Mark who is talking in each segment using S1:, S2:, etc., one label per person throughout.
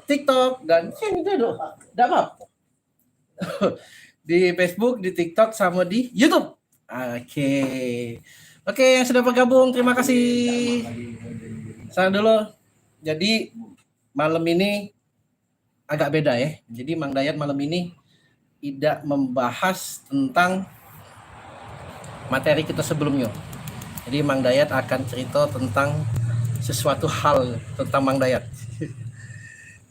S1: TikTok dan tidak apa. Di Facebook, di TikTok, sama di YouTube. Oke, yang sudah bergabung terima kasih. Sana dulu. Jadi malam ini agak beda ya. Jadi Mang Dayat malam ini tidak membahas tentang materi kita sebelumnya. Jadi Mang Dayat akan cerita tentang sesuatu hal tentang Mang Dayat.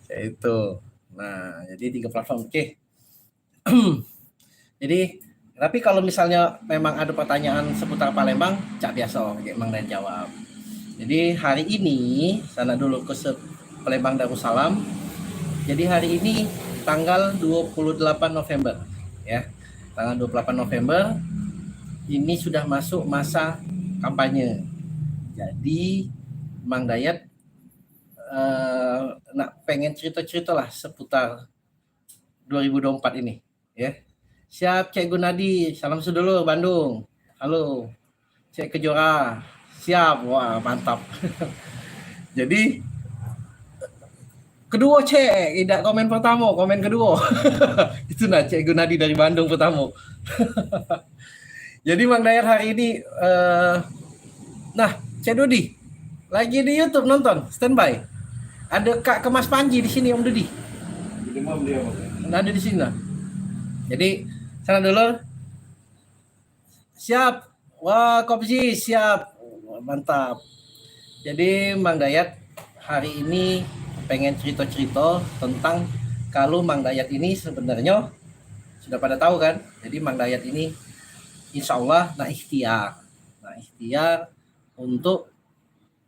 S1: Yaitu. Nah, jadi 3 platform. Oke. Jadi, tapi kalau misalnya memang ada pertanyaan seputar Palembang, cak biasa, kayak Mang Dayat jawab. Jadi hari ini, sana dulu ke Palembang Darussalam. Jadi hari ini tanggal 28 November, ya. Tanggal 28 November ini sudah masuk masa kampanye. Jadi Mang Dayat pengen cerita-cerita lah seputar 2024 ini, ya. Siap Cik Gunadi, salam dulu Bandung. Halo. Cik Kejora, siap. Wah, mantap. Jadi kedua Cik, tidak komen pertama, komen kedua. Itu nah Cik Gunadi dari Bandung pertama. Jadi Mang Dayat hari ini nah, Cik Dodi lagi di YouTube nonton, standby. Ada Kak Kemas Panji di sini Om Dodi. Ada di sini lah. Jadi sana dulu. Siap. Wah, Kopji siap. Mantap. Jadi Mang Dayat hari ini pengen cerita-cerita tentang kalau Mang Dayat ini sebenarnya sudah pada tahu kan. Jadi Mang Dayat ini insya Allah ikhtiar untuk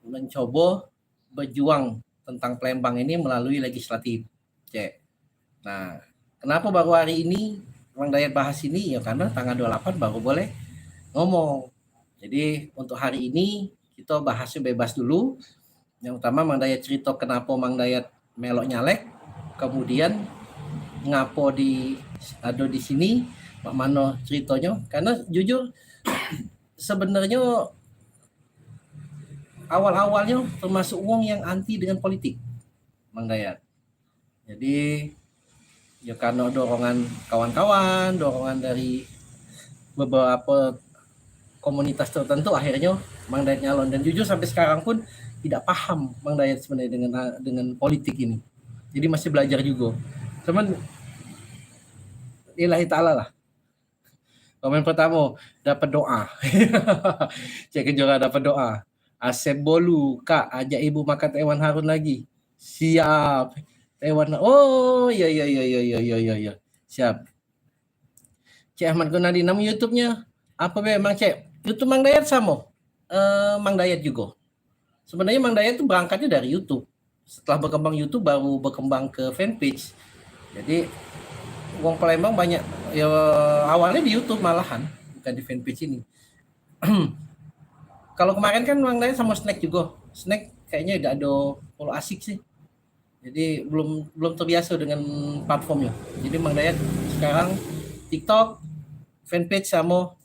S1: mencoba berjuang tentang Palembang ini melalui legislatif. Cek. Nah, kenapa baru hari ini Mang Dayat bahas ini? Ya karena tanggal 28 baru boleh ngomong. Jadi untuk hari ini kita bahasnya bebas dulu. Yang utama Mang Dayat cerita kenapa Mang Dayat melok nyalek, kemudian ngapo ada di sini, mana ceritanya? Karena jujur sebenarnya awal-awalnya termasuk wong yang anti dengan politik, Mang Dayat. Jadi ya karena dorongan kawan-kawan, dorongan dari beberapa komunitas tertentu, akhirnya Mang Dayat nyalon. Dan jujur sampai sekarang pun tidak paham Mang Dayat sebenarnya dengan politik ini. Jadi masih belajar juga. Cuman ilahi ta'ala lah. Komen pertama dapat doa. Cik Kejora dapat doa. Asep Bolu, Kak, ajak ibu makan Taiwan Harun lagi. Siap. Taiwan. Oh, iya. Siap. Cik Ahmad Gunadi, nama YouTube-nya apa memang Cik? YouTube Mang Dayat sama. Mang Dayat juga. Sebenarnya Mang Dayat itu berangkatnya dari YouTube. Setelah berkembang YouTube baru berkembang ke fanpage. Jadi wong Palembang banyak ya awalnya di YouTube malahan, bukan di fanpage ini. Kalau kemarin kan Mang Dayat sama Snack juga. Snack kayaknya tidak ada follow asik sih. Jadi belum terbiasa dengan platformnya. Jadi Mang Dayat sekarang TikTok, fanpage sama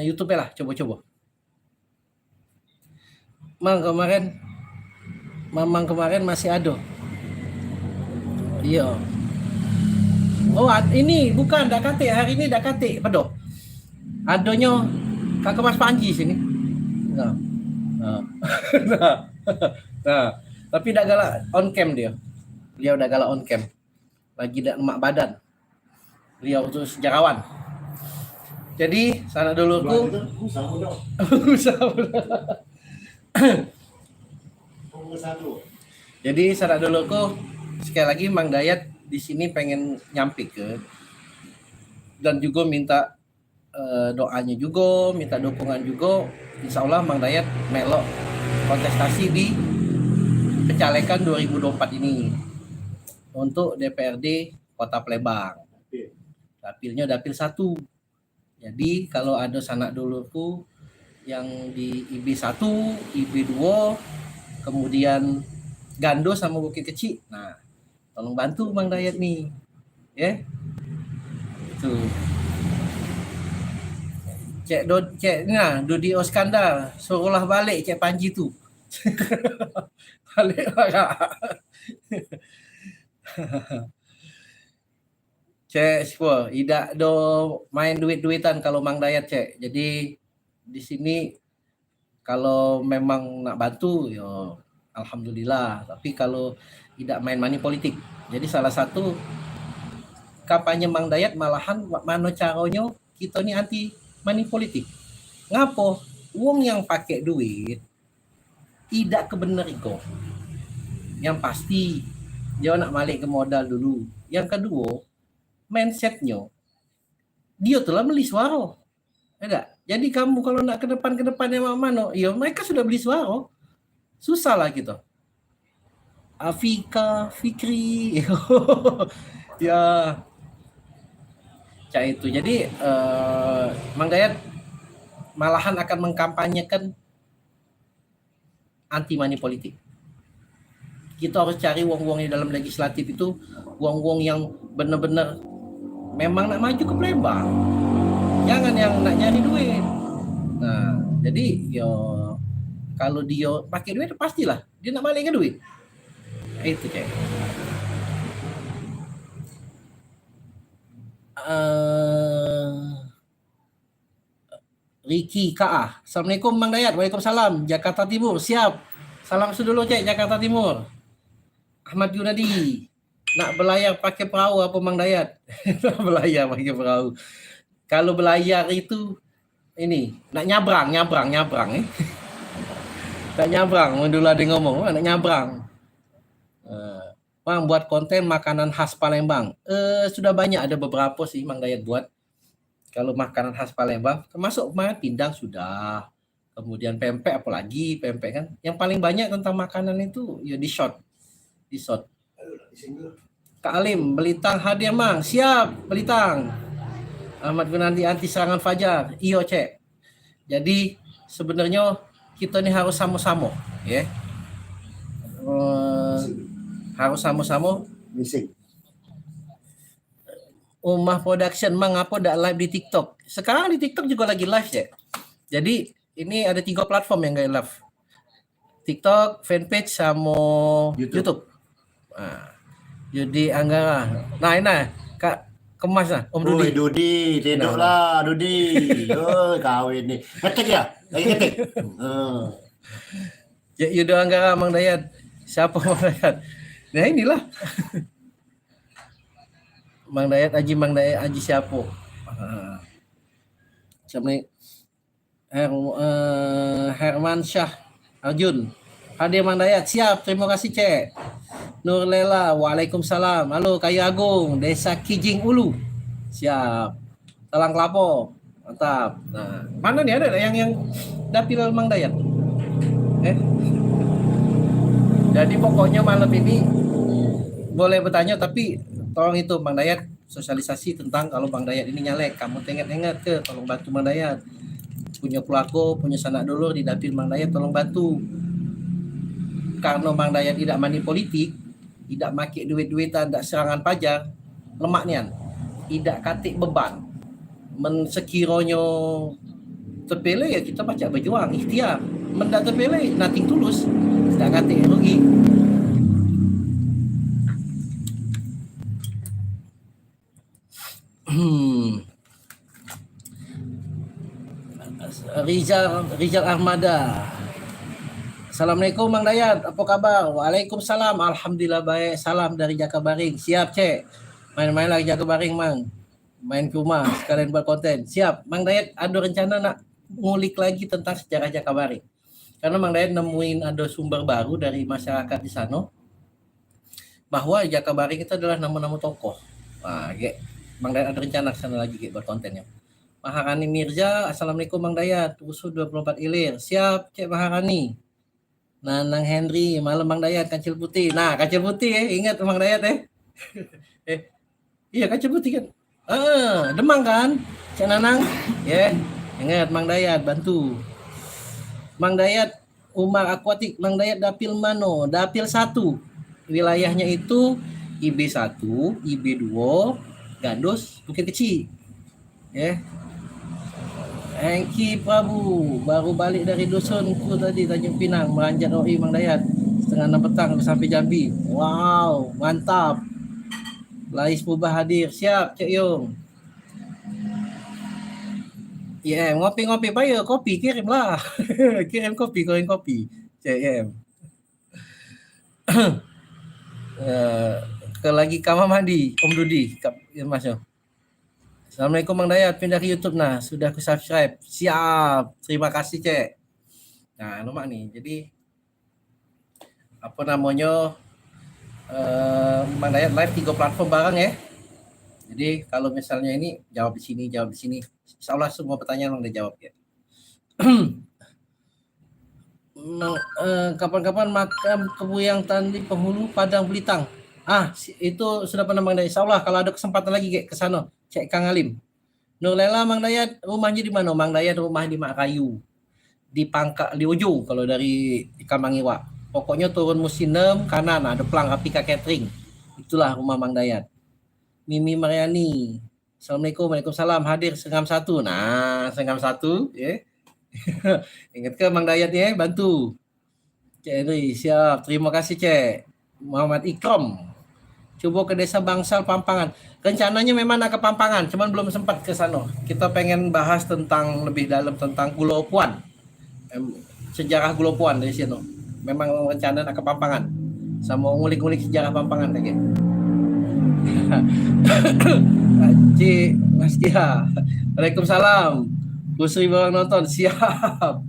S1: YouTube lah, coba-coba. Mamang kemarin masih ada. Iya. Oh, ini bukan Dakate, hari ini Dakate, pedo. Adonya Kak Kemas Panji sini. Nah, tapi dak galak on cam dia. Beliau dak galak on cam. Lagi dak lemak badan. Beliau itu sejarawan. Jadi sana dulu ku. Jadi sana dulu ku sekali lagi Mang Dayat di sini pengen nyampikeun dan juga minta doanya juga, minta dukungan juga. Insya Allah Mang Dayat melok kontestasi di pencalekan 2024 ini untuk DPRD Kota Palembang. Dapilnya dapil 1. Jadi kalau ada sanak duluku yang di IB1, IB2, kemudian Gando sama Bukit Kecil. Nah, tolong bantu Mang Dayat nih. Ya. Itu. Cek Dodi Oskandar, suruhlah balik Cek Panji tu. Balik lah. Cek semua, tidak do main duit-duitan kalau Mang Dayat cek. Jadi di sini kalau memang nak bantu, yo alhamdulillah. Tapi kalau tidak main money politik. Jadi salah satu kampanye Mang Dayat malahan mano caronyo kita ni anti money politik. Ngapo? Uang yang pakai duit tidak kebenar iko. Yang pasti dia nak balik ke modal dulu. Yang kedua, mindsetnya dia telah beli suara. Ada. Jadi kamu kalau nak ke depan yang mana, ya mereka sudah beli suara. Susah lah gitu. Afika, Fikri, ya, cak itu. Jadi Mang Dayat malahan akan mengkampanyekan anti money politik. Kita harus cari wong-wong di dalam legislatif itu wong-wong yang benar-benar memang nak maju ke Palembang, jangan yang nak nyari duit. Nah, jadi yo kalau dia pakai duit pastilah dia nak balik ke duit. Itu cek. Ricky Kaah. Assalamualaikum Mang Dayat. Waalaikumsalam. Jakarta Timur. Siap. Salam dulu cek Jakarta Timur. Ahmad Yunadi. Nak belayar pakai perahu apa Mang Dayat? Nak belayar pakai perahu. Kalau belayar itu ini nak nyabrang eh. Nak nyabrang, dulu ada ngomong, nak nyabrang. Bang buat konten makanan khas Palembang. Sudah banyak, ada beberapa sih Mang Dayat buat. Kalau makanan khas Palembang, termasuk pindang sudah. Kemudian pempek, apalagi pempek kan. Yang paling banyak tentang makanan itu ya di shot. Kak Alim, Belitang hadir Mang. Siap, Belitang. Ahmad Gunandi anti serangan Fajar. Iyo cek. Jadi sebenarnya kita ini harus sama-sama, ya. Harus sama-sama.
S2: Missing.
S1: Umah Production Mang apa dak live di TikTok. Sekarang di TikTok juga lagi live ya. Jadi ini ada 3 platform yang gak live. TikTok, fanpage sama YouTube. Nah, jadi Anggara. Nah, ini Kak Kemas lah, Om Dudi.
S2: Dudi, tendok lah Dudi. Kawin nih. Ngetik ya? Lagi ngetik.
S1: Ya, Yudo Anggara Mang Dayat. Siapa Mang Dayat? Nah, inilah. Mang Dayat Aji siapa? Siapa nih? Herman Syah Arjun. Hadir Mang Dayat, siap. Terima kasih cek. Nur Lela, waalaikumsalam. Halo Kayu Agung, Desa Kijing Ulu. Siap. Talang Kelapo. Mantap. Nah, mana nih ada yang dapil Mang Dayat? Jadi pokoknya malam ini boleh bertanya tapi tolong itu Mang Dayat sosialisasi tentang kalau Mang Dayat ini nyalek, kamu ingat ke tolong bantu Mang Dayat. Punya keluarga, punya sanak dulur di dapil Mang Dayat tolong bantu. Karena Mang Dayat tidak money politik, tidak pakai duit-duitan, tidak serangan pajak, lemak nian, tidak katik beban. Sekiranya terpilih ya kita baca berjuang, ikhtiar. Mendak terpilih, nothing tulus, tidak katik rugi. Rizal Ahmada. Assalamualaikum Mang Dayat, apa kabar? Waalaikumsalam, alhamdulillah baik. Salam dari Jakabaring. Siap cek. Main-main lagi Jakabaring Mang. Main ke rumah sekalian buat konten. Siap. Mang Dayat ada rencana nak ngulik lagi tentang sejarah Jakabaring. Karena Mang Dayat nemuin ada sumber baru dari masyarakat di sana bahwa Jakabaring itu adalah nama-nama tokoh. Nah, Mang Dayat ada rencana ke sana lagi buat kontennya. Maharani Mirza, Assalamualaikum Mang Dayat, Rusuh 24 Ilir. Siap, Cek Maharani. Nanang Henry, malam Mang Dayat, Kancil Putih. Nah, Kancil Putih ingat Mang Dayat iya Kancil Putih kan. Demang kan, Cek Nanang. Ingat Mang Dayat, bantu. Mang Dayat, Umar Aquatik, Mang Dayat dapil mano? Dapil 1. Wilayahnya itu IB1, IB2, Gandos, Bukit Kecil. Hengki Prabu baru balik dari dusunku tadi Tanjung Pinang meranjat OI Mang Dayat setengah 6 petang sampai Jambi. Wow, mantap. Lais Mubah hadir. Siap, Cek Yung. Ya, ngopi-ngopi Pak ya, kopi kirim lah. Kirim kopi, goreng kopi. CM. Ke lagi kamar mandi, Om Dudi, Mas. Assalamualaikum Mang Dayat, pindah ke YouTube nah, sudah aku subscribe. Siap, terima kasih Cek. Nah, nomor nih, jadi apa namanya Mang Dayat live 3 platform bareng ya. Jadi kalau misalnya ini jawab di sini, insya Allah semua pertanyaan Mang Dayat jawab ya. Kapan-kapan makam Kebuyang Tandi Penghulu Padang Belitang. Itu sudah pernah Mang Dayat. Insya Allah kalau ada kesempatan lagi kayak ke sana, Cek Kang Alim. Nur Lela Mang Dayat rumahnya di mana? Mang Dayat rumah di Mak Kayu. Di Pangkak Liojo kalau dari Kamangiwa. Pokoknya turun Musinem kanan ada Plang Apika Catering. Itulah rumah Mang Dayat. Mimi Mariani. Assalamualaikum, Waalaikumsalam. Hadir Sengam 1. Nah, Sengam 1 ya. Ingat ke Mang Dayat ya, bantu. Cek Eri, siap. Terima kasih Cek. Muhammad Ikram. Coba ke Desa Bangsal Pampangan. Rencananya memang nak ke Pampangan, cuman belum sempat ke sana. Kita pengen bahas tentang lebih dalam tentang Pulau Puan. Sejarah Pulau Puan dari sini. Memang rencana nak ke Pampangan. Sama ngulik-ngulik sejarah Pampangan lagi. Cik Mas Kia. Waalaikumsalam. Busri bawang nonton, siap.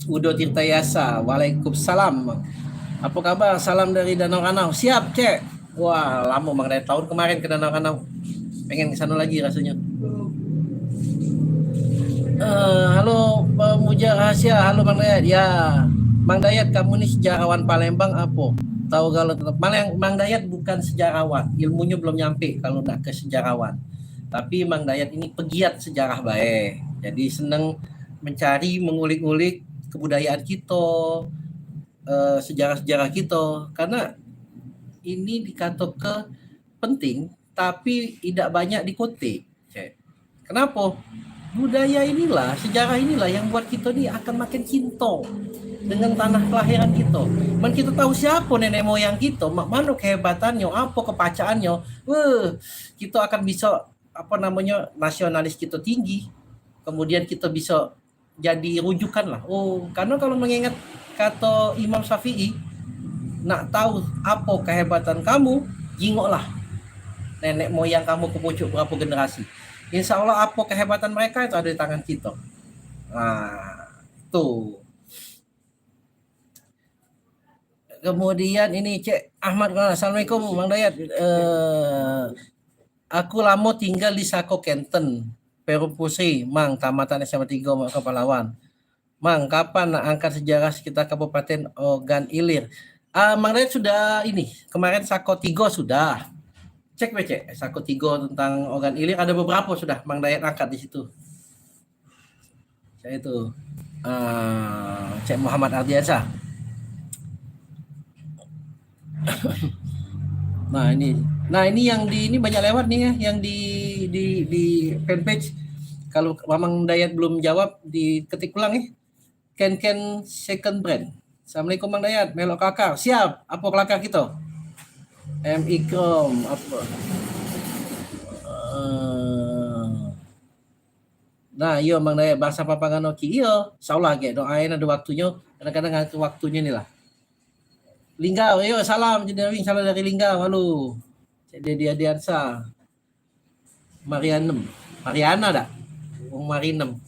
S1: Udo Tirta Yasa. Waalaikumsalam. Apa kabar? Salam dari Danau Ranau. Siap, Cek. Wah, lama Mang Dayat tahun kemarin ke Danau Ranau. Pengen ke sana lagi rasanya. Halo pemuja rahasia. Halo Mang Dayat. Ya, Mang Dayat kamu nih sejarawan Palembang apa? Tahu kalau tetap Mang Dayat bukan sejarawan. Ilmunya belum nyampe kalau nak ke sejarawan. Tapi Mang Dayat ini pegiat sejarah baik. Jadi senang mencari, mengulik-ulik kebudayaan kita, sejarah-sejarah kita, karena ini dikatakan ke penting tapi tidak banyak dikutip. Kenapa? Budaya inilah, sejarah inilah yang buat kita nih akan makin cinta dengan tanah kelahiran kita. Man kita tahu siapa nenek moyang kita, mana kehebatannya, apa kepacaannya, kita akan bisa nasionalis kita tinggi. Kemudian kita bisa jadi rujukan lah. Karena kalau mengingat kata Imam Syafi'i, nak tahu apa kehebatan kamu, jingoklah nenek moyang kamu ke pucuk berapa generasi. Insya Allah apa kehebatan mereka itu ada di tangan kita. Nah, itu. Kemudian ini Cek Ahmad, Assalamualaikum Mang Dayat. Aku lama tinggal di Sako Kenten, Perum Pusri, Mang, Tamatan SMA 3 Kepalawan. Mang, kapan nak angkat sejarah sekitar Kabupaten Ogan Ilir? Mang Dayat sudah ini, kemarin Sako 3 sudah. Cek WC, Sako 3 tentang Ogan Ilir ada beberapa sudah Mang Dayat angkat di situ. Saya itu Cek Muhammad Ardiansyah. Nah ini yang ini banyak lewat nih ya, yang di fanpage. Kalau Mang Dayat belum jawab, diketik ulang ya. Ken second brand. Assalamualaikum Mang Dayat, melok kakak. Siap, apa kelakar kita? Ikrom apa? Nah, iya Mang Dayat bahasa Papangan oke. Iya, insyaallah ge doain ada waktunya. Kadang-kadang ada waktunya nih lah. Linggau, yo salam salam dari Linggau. Halo. Jadi Diansa. Mariana dah. Marinem.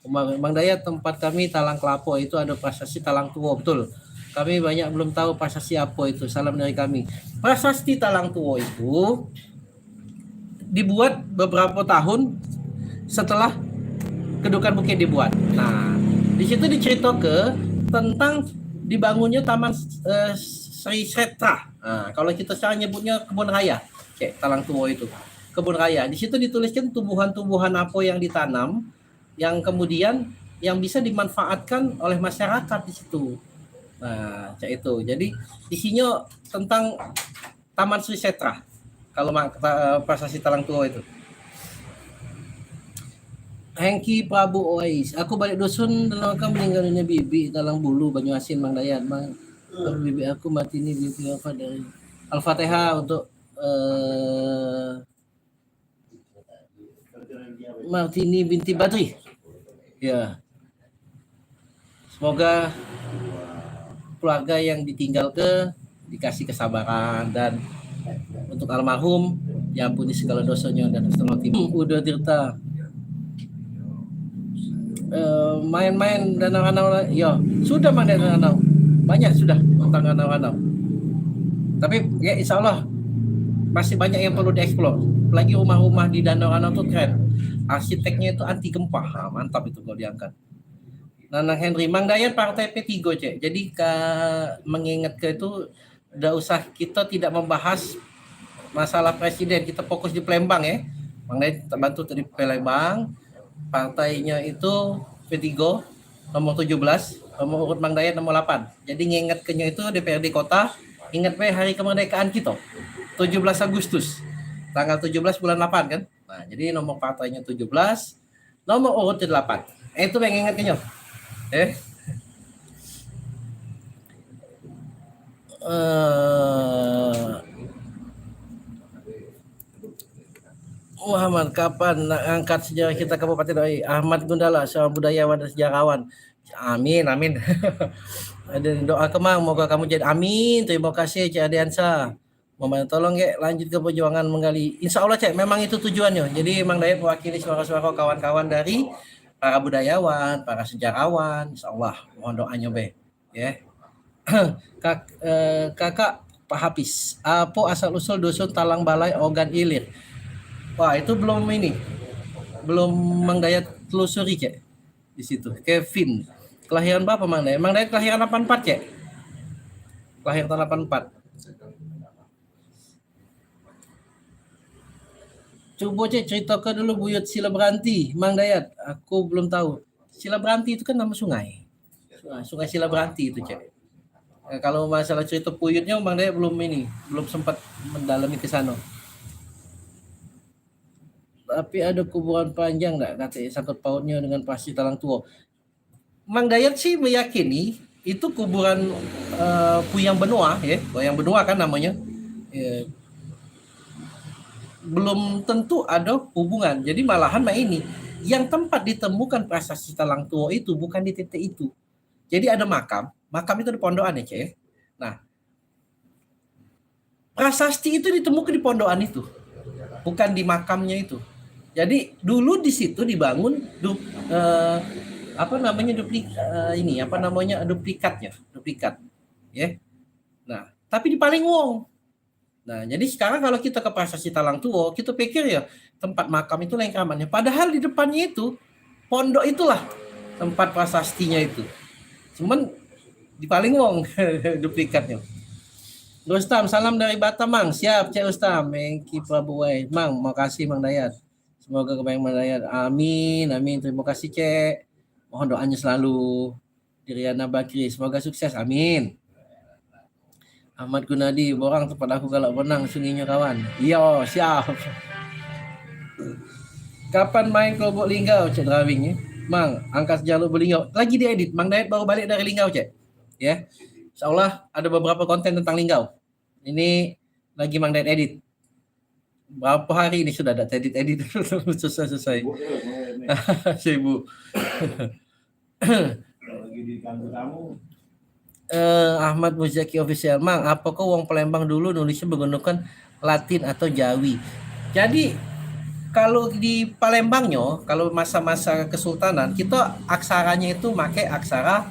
S1: Mang Dayat, tempat kami Talang Kelapo itu ada prasasti Talang Tua, betul. Kami banyak belum tahu prasasti apa itu. Salam dari kami. Prasasti Talang Tua itu dibuat beberapa tahun setelah Kedukan Bukit dibuat. Nah, di situ diceritakan tentang dibangunnya Taman Sri Setra. Nah, kalau kita sekarang nyebutnya kebun raya, Talang Tua itu kebun raya. Di situ dituliskan tumbuhan-tumbuhan apa yang ditanam, yang kemudian yang bisa dimanfaatkan oleh masyarakat di situ. Nah, itu. Jadi isinya tentang Taman Sri Setra. Kalau prasasti Talang Tua itu. Hengki Prabu Oais. Aku balik dusun dan akan meninggal dunia bibi dalam bulu Banyuasin Mang Dayat. Mang bibi aku mati ini bibi apa dari Al-Fatihah untuk Martini binti Badri. Ya, semoga keluarga yang ditinggal dikasih kesabaran, dan untuk almarhum diampuni segala dosanya dan husnul khotimah. Udah Tirta main-main danau-danau ya sudah main danau banyak sudah tentang danau-danau, tapi ya insya Allah masih banyak yang perlu dieksplor. Apalagi rumah-rumah di danau-danau tuh keren, arsiteknya itu anti gempa. Mantap itu kalau diangkat. Nanang Henry Mang Dayat partai P3 cek, jadi mengingat ke itu udah usah kita tidak membahas masalah presiden, kita fokus di Palembang ya. Mang Dayat bantu di Palembang. Partainya itu P3 nomor 17, nomor urut Mang Dayat nomor 8. Jadi nginget kenya itu DPRD kota, ingat hari kemerdekaan kita 17 Agustus tanggal 17 bulan 8 kan. Nah, jadi nomor partainya 17, nomor urut 8. Itu yang ingat kenya. Muhammad, kapan nak angkat sejarah kita Kabupaten Doi? Ahmad Gundala, seorang budayawan dan sejarawan. Amin, amin. Ada doa kemang, moga kamu jadi amin. Terima kasih Cik Adiansa. Mohon tolong ya lanjut ke perjuangan menggali. Insya Allah Cik, memang itu tujuannya. Jadi Mang Dayat mewakili suara-suara kawan-kawan dari para budayawan, para sejarawan. Insya Allah, mohon doanya be. Ya. Kakak Pak Hafiz, apa asal usul dusun Talang Balai Ogan Ilir? Wah, itu belum Mang Dayat telusuri Cek di situ. Kevin, kelahiran berapa Mang Dayat? Mang Dayat kelahiran 84 Cek. Kelahiran 84. Coba Cek ceritakan dulu buyut Sila Beranti, Mang Dayat. Aku belum tahu. Sila Beranti itu kan nama sungai. Sungai Sila Beranti itu Cek. Kalau masalah cerita buyutnya Mang Dayat belum sempat mendalami ke sana. Tapi ada kuburan panjang nggak katanya sangkut pautnya dengan pasti Talang Tua? Mang Dayat sih meyakini itu kuburan Puyang Benua ya, Puyang Benua kan namanya. Ya, belum tentu ada hubungan. Jadi malahan ini yang tempat ditemukan prasasti Talang Tua itu bukan di titik itu. Jadi ada makam itu di pondokan ya, Cek. Nah, prasasti itu ditemukan di pondokan itu, bukan di makamnya itu. Jadi dulu di situ dibangun duplikat ya. Nah, tapi di Palembang. Nah, jadi sekarang kalau kita ke prasasti Talang Tua, kita pikir ya tempat makam itu lengkamannya. Padahal di depannya itu pondok itulah tempat prasastinya itu. Cuman di Palembang duplikatnya. Ustam, salam dari Batam, Mang. Siap, Cek Ustam. Mengki Prabuai. Mang, makasih Mang Dayat. Semoga kebanyakan Mang Dayat. Amin, amin. Terima kasih, Cek. Mohon doanya selalu. Diriana Bakri, semoga sukses. Amin. Ahmad Gunadi, borang tempat aku kalau menang sunginya kawan. Iya, siap. Kapan main Kelompok Linggau, Cek Drawing ya? Mang, angkat jalur Linggau. Lagi diedit. Mang Dayat baru balik dari Linggau, Cek. Ya. Insyaallah ada beberapa konten tentang Linggau. Ini lagi Mang Dayat edit. Berapa hari ini sudah ada edit selesai. Sibuk.
S2: Lagi di kantor kamu.
S1: Ahmad Muzaki Official. Mang, apakah wong Palembang dulu nulisnya menggunakan Latin atau Jawi? Jadi kalau di Palembangnya, kalau masa-masa kesultanan, kita aksaranya itu pakai aksara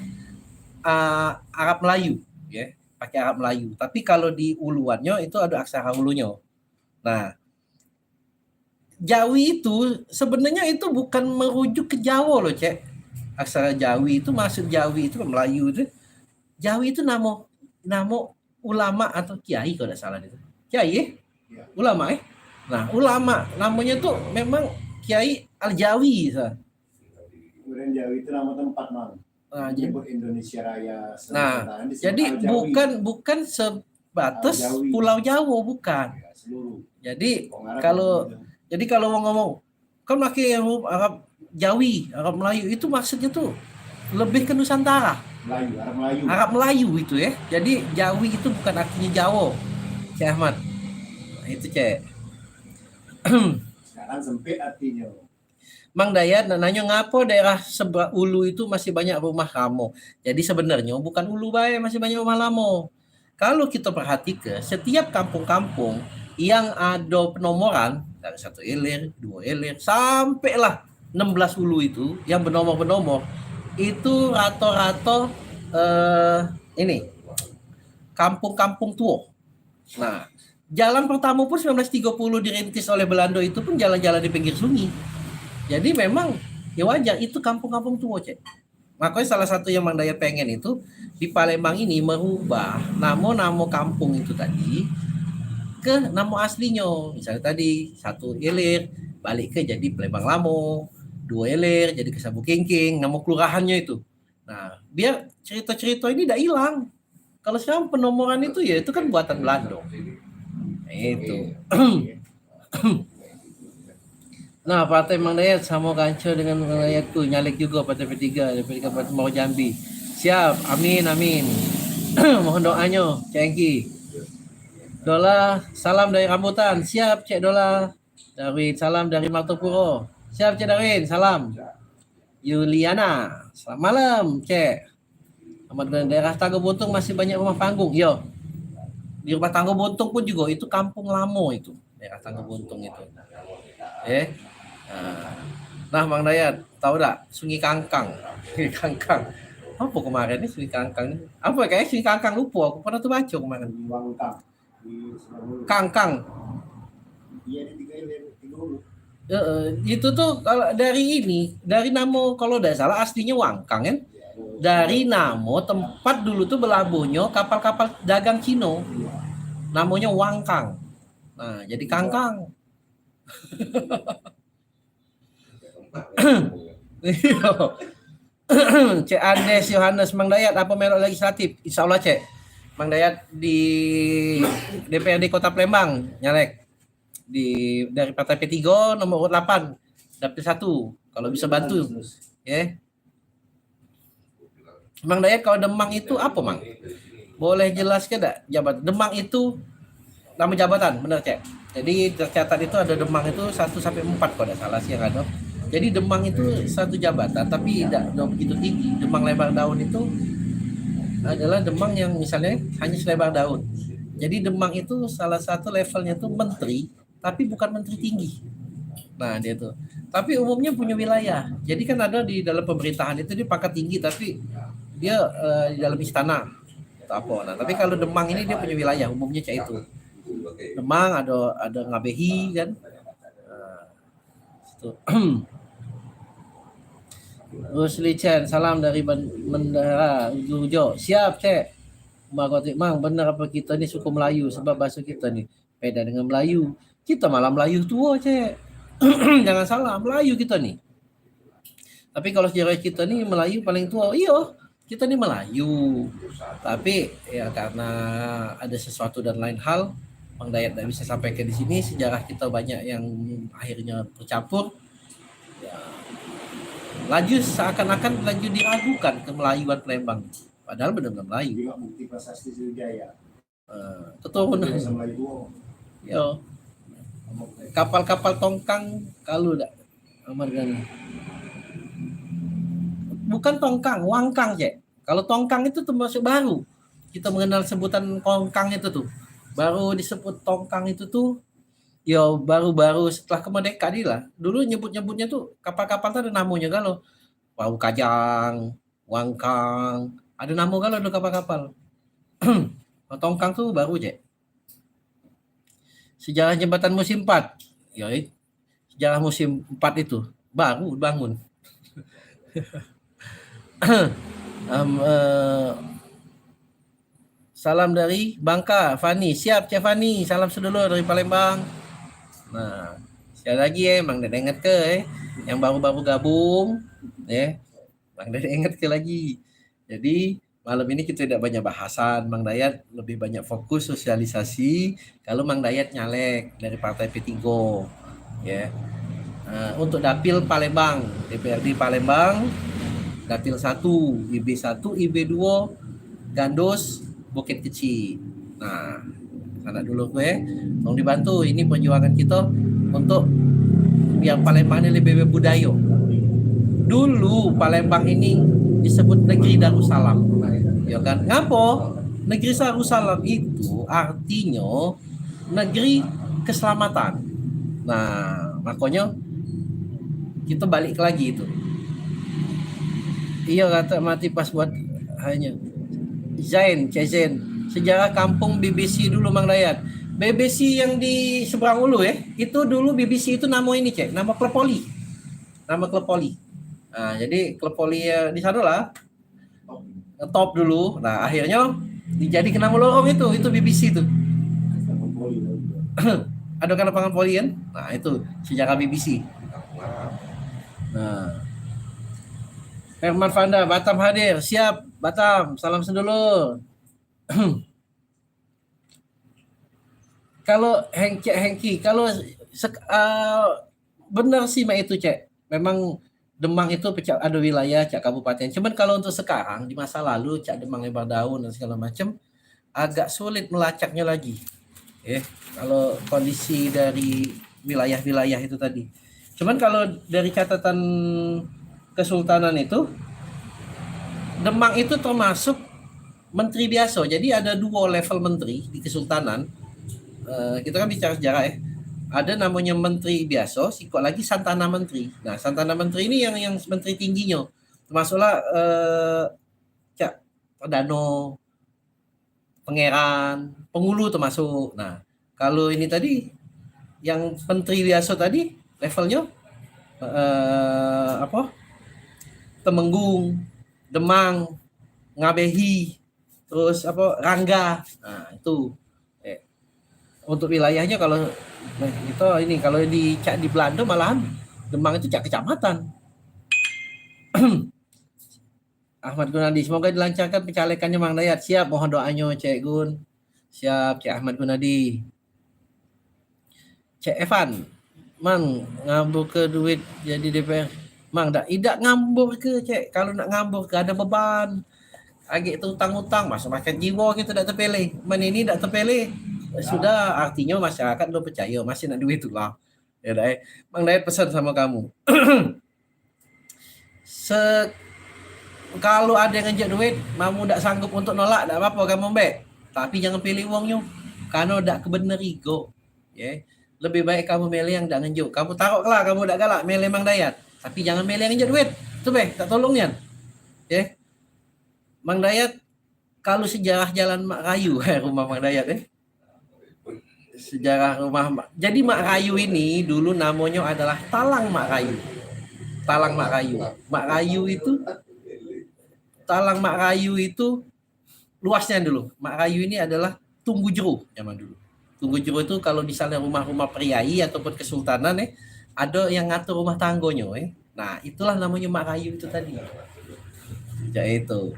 S1: Arab Melayu, ya, pakai Arab Melayu. Tapi kalau di uluannya itu ada aksara ulunya. Nah, Jawi itu sebenarnya itu bukan merujuk ke Jawa loh, Cek. Aksara Jawi itu maksud Jawi itu Melayu itu. Jawi itu nama ulama atau kiai kalau tidak salah itu. Kiai ya? Ulama Nah, ulama namanya tuh memang Kiai Al-Jawi.
S2: Kemudian Jawi itu nama tempat, Mang. Nah, menyebut Indonesia Raya.
S1: Nah, jadi bukan sebatas Pulau Jawa, bukan. Jadi kalau ngomong kan pakai Arab Jawi, Arab Melayu itu maksudnya tuh lebih ke Nusantara,
S2: Arab Melayu.
S1: Arab Melayu itu ya. Jadi Jawi itu bukan artinya Jawa, Cek Ahmad. Nah, itu Cek.
S2: Sekarang sempit artinya.
S1: Mang Dayat nanya ngapo daerah sebelah Ulu itu masih banyak rumah lamo. Jadi sebenarnya bukan Ulu bae masih banyak rumah lamo. Kalau kita perhatikan setiap kampung-kampung yang ada penomoran dari 1 ilir, 2 ilir, sampailah 16 Ulu itu yang bernomor-bernomor itu rata-rata ini kampung-kampung tua. Nah, jalan pertama pun 1930 dirintis oleh Belanda itu pun jalan-jalan di pinggir sungai. Jadi memang ya wajar itu kampung-kampung tua, Cek. Makanya salah satu yang Mang Dayat pengen itu di Palembang ini merubah nama-nama kampung itu tadi ke nama aslinya. Misalnya tadi 1 ilir balik ke jadi Palembang Lamo, 2 ilir jadi ke Sabu Kingking, nama kelurahannya itu. Nah, biar cerita-cerita ini tidak hilang. Kalau sekarang penomoran itu ya itu kan buatan Belanda. Itu. Nah, Partai Mang Dayat sama kanca dengan Mang Dayatku nyalek juga Partai P3 daripada Kabupaten Muaro Jambi. Siap, amin amin. Mohon doanya, Cik Engki. Dola, salam dari Rambutan. Siap, Cik Dola. Darwin, salam dari Martopuro. Siap, Cik Darwin, salam. Yuliana, selamat malam, Cik. Amat daerah Tangga Buntung masih banyak rumah panggung. Yo. Di rumah Tangga Buntung pun juga itu kampung lama itu. Daerah Tangga Buntung itu. Nah, Mang Dayat, tahu tak Sungai Kangkang? Sungai Kangkang. Apa kemarin ini Sungai Kangkang ini? Apa kayaknya Sungai Kangkang lupa. Aku pernah tuh baca kemarin. Kangkang.
S2: Iya, di 3 Hulu.
S1: Itu tuh kalau dari nama kalau tidak salah aslinya Wangkang kan? Dari nama tempat dulu tuh berlabuhnya kapal-kapal dagang Cina. Namanya Wangkang. Nah, jadi Kangkang. Cek Andes Yohanes Mang Dayat apa melok legislatif? Insya Allah Cek. Mang Dayat di DPRD Kota Palembang nyalek dari Partai P3 nomor urut 8 dapil 1 kalau bisa bantu ya. Mang Dayat kalau Demang itu apa Mang? Boleh jelaskan enggak jabatan Demang itu nama jabatan benar Cek. Jadi tercatat itu ada Demang itu 1 sampai 4 kalau tidak salah sih yang ada. Jadi Demang itu satu jabatan tapi tidak begitu tinggi. Demang lebar daun itu adalah Demang yang misalnya hanya selebar daun. Jadi Demang itu salah satu levelnya itu menteri tapi bukan menteri tinggi. Nah, dia tuh. Tapi umumnya punya wilayah. Jadi kan ada di dalam pemerintahan itu dia pangkat tinggi tapi dia di dalam istana atau apa. Nah, tapi kalau Demang ini dia punya wilayah, umumnya kayak itu. Demang ada Ngabehi kan. Itu. Rusli Chen, salam dari Bendera Ujo. Siap, Cek. Mbak Kotik, Mang, benar apa kita ni suku Melayu sebab bahasa kita ni beda dengan Melayu. Kita malah Melayu tua, Cek. Jangan salah, Melayu kita nih. Tapi kalau sejarah kita nih Melayu paling tua. Iya, kita nih Melayu. Tapi ya karena ada sesuatu dan lain hal, Mang Dayat tidak bisa sampaikan di sini. Sejarah kita banyak yang akhirnya bercampur. Ya, laju seakan-akan laju diragukan kemelayuan Palembang. Padahal benar-benar Melayu.
S2: Juga bukti prasasti Sriwijaya.
S1: Keturunan. Yo. Kapal-kapal tongkang kalau enggak Amargani. Bukan tongkang, wangkang, Cek. Kalau tongkang itu termasuk baru. Kita mengenal sebutan tongkang itu tuh. Baru disebut tongkang itu tuh ya baru-baru setelah kemerdekaan lah. Dulu nyebut-nyebutnya tuh kapal-kapal tuh ada namanya kalau Pau Kajang, Wangkang, ada nama kalau ada kapal-kapal. Tongkang tuh baru, Cek. Sejarah jembatan musim 4. Ya, sejarah musim 4 itu baru bangun. Salam dari Bangka, Fani. Siap, Cik Fani. Salam sedulur dari Palembang. Nah, sekali lagi Mang Dayat ingat ke yang baru-baru gabung Mang Dayat ingat ke lagi. Jadi malam ini kita tidak banyak bahasan, Mang Dayat lebih banyak fokus sosialisasi kalau Mang Dayat nyalek dari Partai P3 ya. Untuk Dapil Palembang, DPRD Palembang, Dapil 1, IB1, IB2, Gandos, Bukit Kecil. Nah, anak dulu gue, tolong dibantu. Ini perjuangan kita untuk biar Palembang ini lebih berbudaya. Dulu Palembang ini disebut negeri Darussalam, ya kan? Ngapo? Negeri Darussalam itu artinya negeri keselamatan. Nah, makanya kita balik lagi itu. Iya kata mati pas buat hanya Zain, Cezen. Sejarah kampung BBC dulu Mang Dayat. BBC yang di seberang Ulu itu dulu BBC itu nama ini Cek, nama Klepoli. Nama Klepoli. Nah, jadi Klepoli di sana lah top dulu. Nah, akhirnya dijadikan nama lorong itu BBC itu. Ada kan lapangan poli kan? Nah, itu sejarah BBC. Nah, Herman Fanda, Batam hadir. Siap, Batam. Salam sedulur. Kalau Hengki, kalau benar sih Mak itu, Cek. Memang Demang itu pecah ada wilayah, Cak kabupaten. Cuman kalau untuk sekarang, di masa lalu, Cak Demang lebar daun dan segala macam, agak sulit melacaknya lagi. Kalau kondisi dari wilayah-wilayah itu tadi. Cuman kalau dari catatan Kesultanan itu, Demang itu termasuk menteri biasa. Jadi ada 2 level menteri di Kesultanan. Kita kan bicara sejarah Ada namanya menteri biasa, sikok lagi Santana Menteri. Nah, Santana Menteri ini yang menteri tingginya. Termasuklah Cak Perdana, Pangeran, Pengulu termasuk. Nah, kalau ini tadi yang menteri biasa tadi levelnya Temenggung, Demang, Ngabehi, terus Rangga. Nah, itu untuk wilayahnya kalau itu ini kalau di Belanda malahan Demang itu Cak kecamatan. Ahmad Gunadi, semoga dilancarkan pencalekannya Mang Dayat. Siap, mohon doanya Cek Gun. Siap, Cek Ahmad Gunadi. Cek Evan, Mang ngambur ke duit jadi DPR. Mang tidak ngambur ke Cek. Kalau nak ngambur ke ada beban. Agak itu utang-utang, masa makan jiwa kita tak terpilih. Man ini tak terpilih. Sudah artinya masyarakat belum percaya, masih nak duit itulah. Ya dah. Mang Dayat pesan sama kamu. Kalau ada yang ngejak duit, kamu tak sanggup untuk nolak, tak apa-apa kamu mbak. Tapi jangan pilih uangnya. Karena tak kebenar ego. Lebih baik kamu milih yang tak ngejuk. Kamu taruhlah, kamu tak galak milih Mang Dayat. Tapi jangan milih yang ngejak duit. Itu tak tolong nian. Mang Dayat, kalau sejarah Jalan Mak Rayu, rumah Mang Dayat sejarah rumah. Jadi Mak Rayu ini dulu namanya adalah Talang Mak Rayu. Talang Mak Rayu. Talang Mak Rayu itu luasnya dulu. Mak Rayu ini adalah Tunggu Jero zaman dulu. Tunggu Jero itu kalau misalnya rumah-rumah priai ataupun kesultanan ada yang ngatur rumah tanggonya Nah, itulah namanya Mak Rayu itu tadi. Ya itu.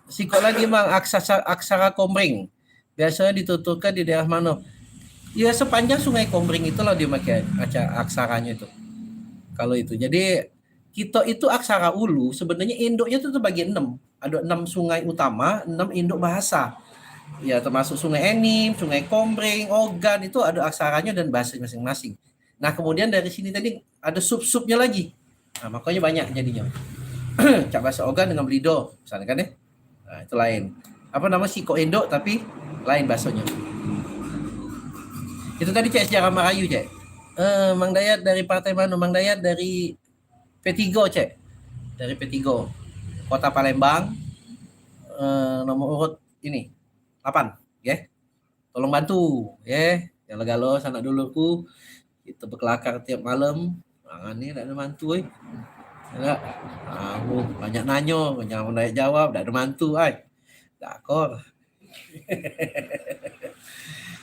S1: Sikok lagi Mang aksara Komering. Biasanya dituturkan di daerah mana? Ya sepanjang Sungai Komering itulah dia pakai aksaranya itu. Kalau itu. Jadi kita itu aksara Ulu sebenarnya induknya itu terbagi 6. Ada 6 sungai utama, 6 induk bahasa. Ya termasuk Sungai Enim, Sungai Komering, Ogan itu ada aksaranya dan bahasa masing-masing. Nah, kemudian dari sini tadi ada sub-subnya lagi. Nah, makanya banyak jadinya. Cak bahasa Ogan dengan Belido, misalnya kan Nah, itu lain. Apa nama Siko Indo tapi lain bahasanya. Itu tadi Cek sejarah Merayu Cek. Mang Dayat dari partai mana? Mang Dayat dari P3 Cek. Dari P3. Kota Palembang. Nomor urut ini 8, Tolong bantu, Galo-galo sanak duluku. Kita berkelakar tiap malam. Ini tak ada mantu enggak. Banyak nanya, banyak Mang jawab, tak ada mantu Dakor.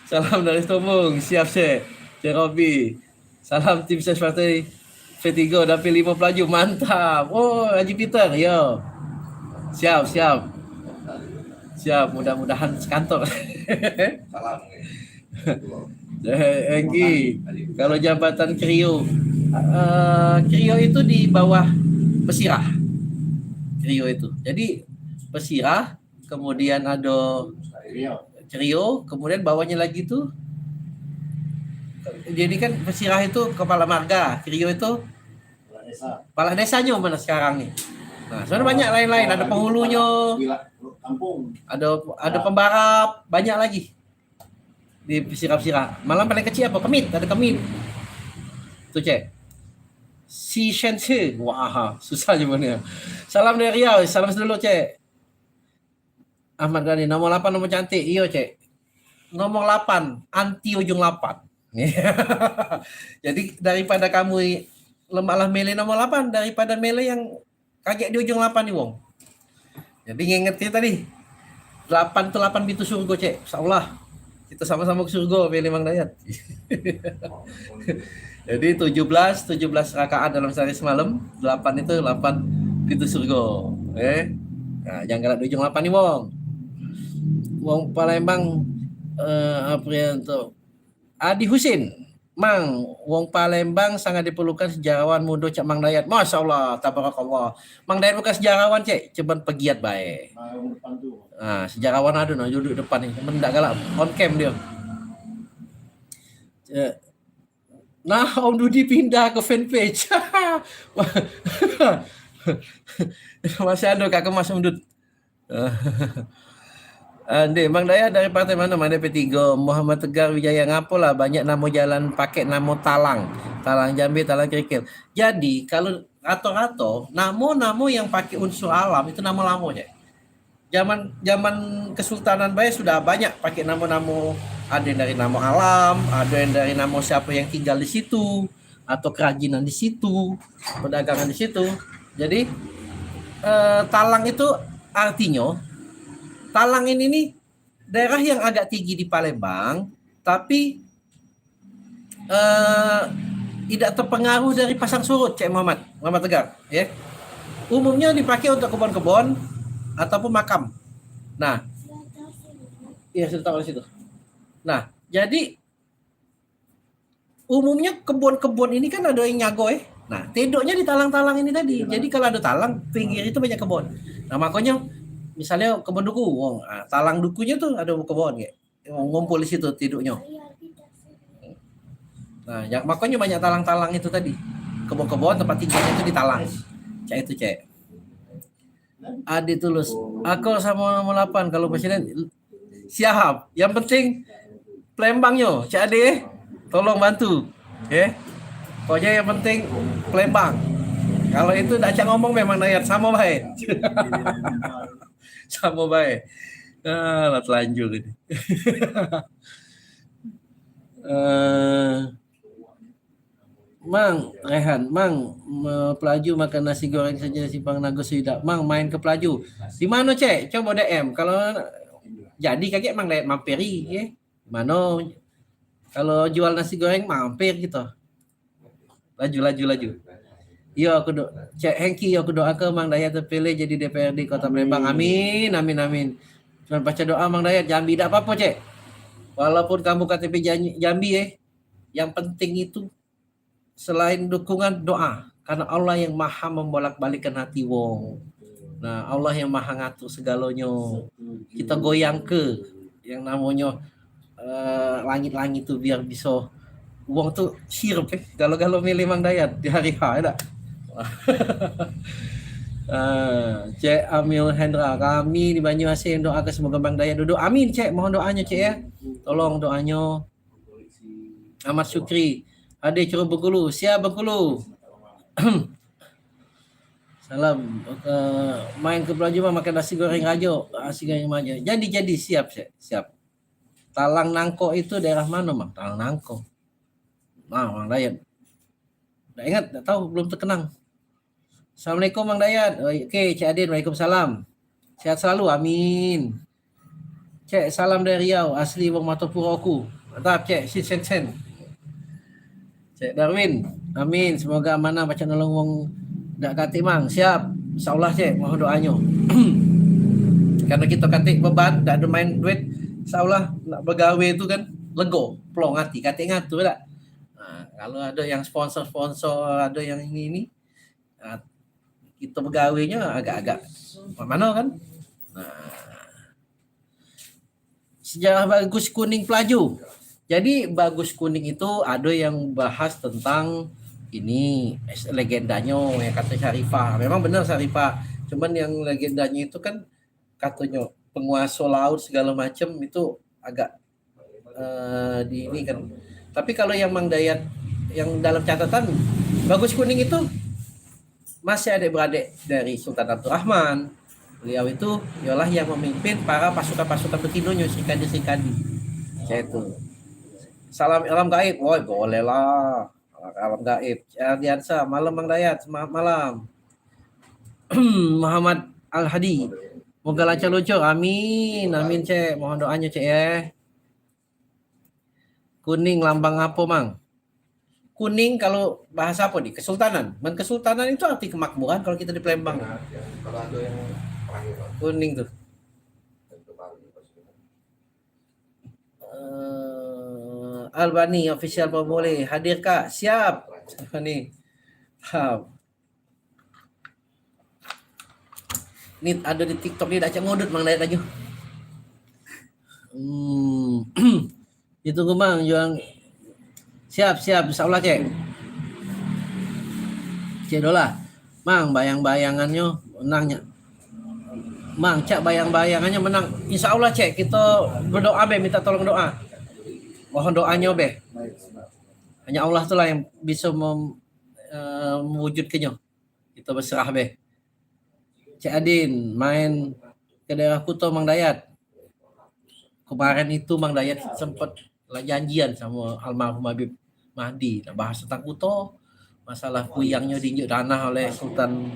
S1: Salam dari Tomong, siap Cek Robi. Salam tim ses partai P3 dapil 5 pelaju, mantap. Oh, Haji Peter, yo. Siap. Siap, mudah-mudahan sekantor.
S3: Salam.
S1: Enggi, kalau jabatan Krio, Krio itu di bawah Pesirah. Krio itu. Jadi Pesirah, kemudian ada Krio, kemudian bawahnya lagi tuh. Jadi kan Pesirah itu kepala marga, Krio itu kepala desanya mana sekarang nih. Nah, sebenarnya banyak lain-lain, ada penghulunya, ada pembarap, banyak lagi di Pesirah-Pesirah. Malam paling kecil apa? Kemit, ada Kemit. Tuh cek. Si Shense, wah susah gimana ya. Salam dari Riau, salam dulu cek. Ahmad Ghani, nomor 8 nomor cantik, iyo cek. Nomor 8, anti ujung 8. Jadi daripada kamu lemahlah mele nomor 8 daripada mele yang kaget di ujung 8 nih Wong. Jadi ngingetin tadi 8 tuh 8 pintu surga cek. Insyaallah kita sama-sama ke surga mele Mang Dayat. Jadi 17 rakaat dalam sehari semalam, 8 itu 8 pintu surga. Nah, jangan galak di ujung 8 nih Wong. Wong Palembang Aprianto. Adi Husin, Mang, Wong Palembang sangat diperlukan sejarawan muda Cak Mang Dayat. Masya Allah, tabarakallah. Mang Dayat bukan sejarawan cek, cuman pegiat baik. Nah, sejarawan ada no, duduk depan ni, cuman tak galak on cam dia. Nah, Om Dudi pindah ke fanpage. Masih ada Kak Kemas Om Dud. Dek, Mang Dayat dari partai mana? Mang Dayat P3. Muhammad Tegar Wijaya ngapolah banyak nama jalan pakai nama Talang. Talang Jambi, Talang Kerikil. Jadi kalau rato-rato nama-nama yang pakai unsur alam itu nama lama aja. Zaman Kesultanan Bae sudah banyak pakai nama-nama, ada yang dari nama alam, ada yang dari nama siapa yang tinggal di situ atau kerajinan di situ, perdagangan di situ. Jadi Talang itu artinya Talang ini nih daerah yang agak tinggi di Palembang, tapi tidak terpengaruh dari pasang surut, Cik Muhammad Tegar, ya. Umumnya dipakai untuk kebun-kebun ataupun makam. Nah, iya sudah tahu di situ. Nah, jadi umumnya kebun-kebun ini kan ada yang nyago, Nah, tedoknya di talang-talang ini tadi. Jadi kalau ada talang, pinggir itu banyak kebun. Nah, makanya misalnya kebun duku, talang dukunya tuh ada kebun kayak ngumpul di situ tidurnya. Nah, ya, makanya banyak talang-talang itu tadi. Kebun-kebun tempat tinggalnya itu di talang. Cek itu cek. Adi Tulus, aku sama nomor 8 kalau presiden siap. Yang penting Palembangnya, Cek Adi, tolong bantu. Pokoknya yang penting Palembang. Kalau itu dak cak ngomong memang Dayat sama baik. Sama baik. Telanjur ini. Mang, Rehan, Mang, pelaju makan nasi goreng saja simpang Nago Suida. Mang main ke pelaju. Di mana, Cek? Coba DM. Kalau jadi kaget Mang Dayat mampiri, ya. Mana? Kalau jual nasi goreng mampir gitu. Laju. Iya, Cek Hengki, aku doakan Mang Dayat terpilih jadi DPRD Kota Palembang. Amin. Cuma baca doa Mang Dayat Jambi tidak apa-apa, Cek. Walaupun kamu KTP Jambi, yang penting itu selain dukungan doa, karena Allah yang maha membolak-balikan hati wong. Nah, Allah yang maha ngatur segalanya. Kita goyang ke yang namanya langit-langit itu biar bisa wong tuh sirup galau-galau milih Mang Dayat di hari H ada. Cek Amil Hendra, kami di Banyuasin doakan semoga Mang Dayat duduk. Amin, Cek, mohon doanya, Cek ya. Tolong doanya. Ahmad Syukri, Ade Curug Bengkulu, siap Bengkulu. Salam, main ke pelaju makan nasi goreng rajo, nasi goreng rajo. Jadi siap, siap. Talang Nangko itu daerah mana, Mang? Talang Nangko. Nah, Mang Dayat. Nggak ingat, nggak tahu, belum terkenang. Assalamualaikum Mang Dayat. Oke, Cik Adin, waalaikumsalam. Sehat selalu, amin. Cik, salam dari Riau, asli Wong Matopuro aku. Mantap, Cik, sen. Cik Darwin, amin. Semoga amanah baca nolong wong dak kati Mang. Siap. Insyaallah, Cik, mohon doanya. Karena kita katik beban, tak ada main duit, seolah nak bergawe itu kan lego, plong hati, katik ngatur tak. Kalau ada yang sponsor, ada yang ini, kita bergawenya agak-agak mana kan. Sejarah Bagus Kuning Pelaju. Jadi Bagus Kuning itu ada yang bahas tentang ini legendanya yang kata Syarifah. Memang benar Syarifah. Cuman yang legendanya itu kan katanya penguasa laut segala macam itu agak di ini kan. Tapi kalau yang Mang Dayat yang dalam catatan Bagus Kuning itu masih adik-beradik dari Sultan Abdurrahman. Beliau itu ialah yang memimpin para pasukan-pasukan betindonya Srikandi. Saya itu. Salam alam gaib. Woi, boleh lah. Alam gaib. Ardiansa, malam Mang Dayat, semangat malam. Muhammad Al-Hadi. Moga lancar lucu. Amin. Amin, Cek. Mohon doanya, Cek ya. Kuning lambang apa, Mang? Kuning kalau bahasa apa nih? Kesultanan. Kesultanan itu arti kemakmuran kalau kita di Palembang.
S3: Kalau ada yang
S1: Kuning tuh. Albani official apa boleh hadir Kak? Siap. Nih. Ini ada di TikTok ni dah cak ngodut Mang Dayat lagi. Itu ke Mang yang siap insyaallah Cek. Cek dolah. Mang bayang-bayangannya menangnya. Mang cak bayang-bayangannya menang. Insyaallah Cek kita berdoa be minta tolong doa. Mohon doanya be. Hanya Allah itulah yang bisa mewujudkannya. Kita berserah be. Cik Adin main ke daerah Kuto Mang Dayat. Kemarin itu Mang Dayat sempat janjian sama almarhum Habib Mahdi nak bahas tentang Kuto, masalah kuyangnya diinjak tanah oleh Sultan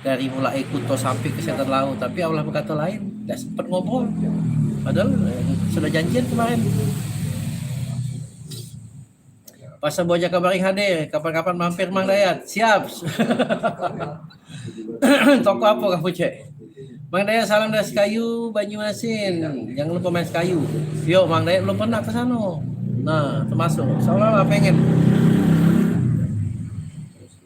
S1: dari mulai Kuto sampai ke Selatan Laut, tapi Allah berkata lain, tidak sempat ngobrol. Padahal sudah janjian kemarin. Pasal Boja Kabaring hadir, kapan-kapan mampir Mang Dayat. Siap. Toko apa kamu Cek? Mang Dayat salam dari Sekayu, Banyuasin. Jangan lupa main Sekayu. Yo, Mang Dayat belum pernah ke sana. Nah, termasuk. Seolah-olah pengen.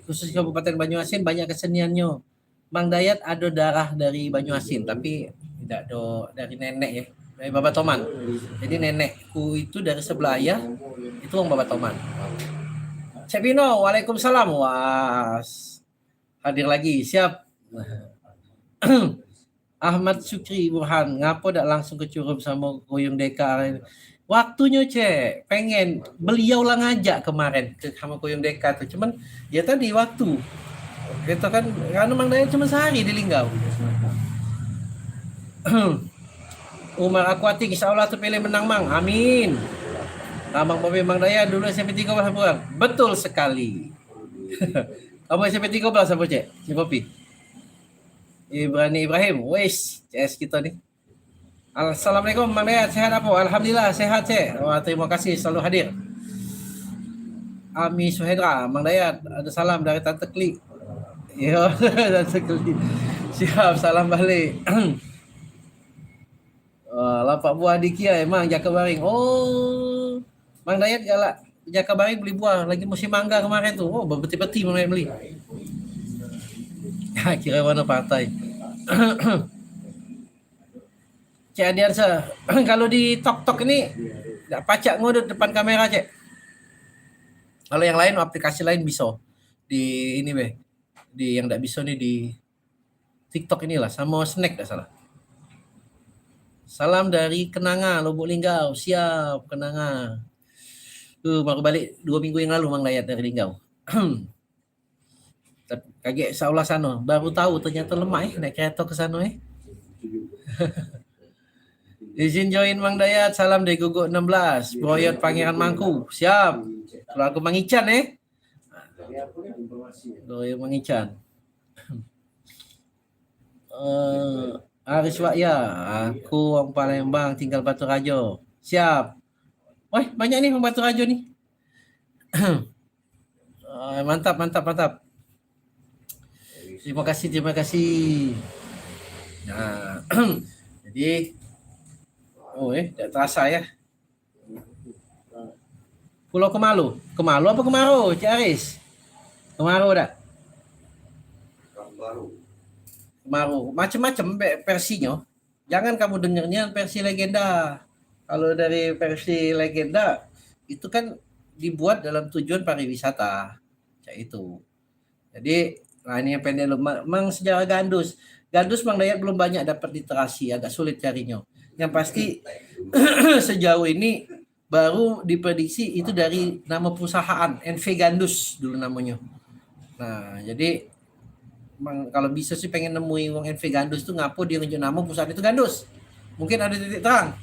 S1: Khusus Kabupaten Banyuasin banyak keseniannya. Mang Dayat ada darah dari Banyuasin, tapi tidak ada dari nenek ya. Dari Baba Toman. Jadi nenekku itu dari sebelah ayah, itu orang Baba Toman. Cek Pino, waalaikumsalam. Wah, hadir lagi, siap. Ahmad Sukri Burhan, ngapo dak langsung ke Curup sama Kuyung Deka? Waktunya Cek, pengen beliau lah ngajak kemarin ke sama Kuyung Deka tuh, cuman ya tadi waktu kita kan karena Mang Dayat cuma sehari di Linggau. Umar Aquatic insyaallah terpilih menang Mang, amin. Tambang Bobi Mang Dayat dulu SMP 13 bulan, betul sekali. Kamu SMP 13 apa Cek? Si Popi Ibrahim, wes CS kita nih. Assalamualaikum Mang Dayat, sehat apa? Alhamdulillah sehat Cek. Wah, terima kasih selalu hadir. Ami Suhedra, Mang Dayat ada salam dari Tante Klik. Ya, Tante Klik. Siap, salam balik. Lapak buah di Kia emang Jaka Baring. Oh, Mang Dayat galak Jaka Baring beli buah lagi musim mangga kemarin tuh. Oh, berbeti-beti Mang Dayat beli. Kira mana partai. Cik Adiansa, kalau di TokTok ini tak pacak ngodot depan kamera Cik. Kalau yang lain aplikasi lain bisa di ini be, di yang tak bisa nih di TikTok inilah sama Snack tak salah. Salam dari Kenanga, Lubuk Linggau. Siap, Kenanga. Baru balik 2 minggu yang lalu Mang Dayat dari Linggau. Kaget seolah sana. Baru tahu ternyata lemah naik kereta ke sana Izin join Mang Dayat. Salam dari Guguk 16. Boyot Pangeran Mangku. Siap. Kalau aku Mang Ican Boyot Mang Ican. Aris Wakya, aku orang Palembang tinggal Batu Rajo. Siap. Wah, banyak nih orang Batu Rajo nih. Mantap. Terima kasih. Nah, Jadi tidak terasa ya. Pulau Kemalu. Kemalu apa Kemaru, Cik Aris? Kemaru dah. Kemaru. Macam-macam versinya. Jangan kamu dengarnya versi legenda. Kalau dari versi legenda itu kan dibuat dalam tujuan pariwisata. Kayak itu. Jadi, nah ini yang pendek loh. Memang sejarah Gandus. Gandus Mang Dayat belum banyak dapat literasi, agak sulit carinya. Yang pasti sejauh ini baru diprediksi itu dari nama perusahaan NV Gandus dulu namanya. Nah, jadi kalau bisa sih pengen nemuin wong NV Gandus tuh ngapo dia ngejuk nama perusahaan itu Gandus. Mungkin ada titik terang.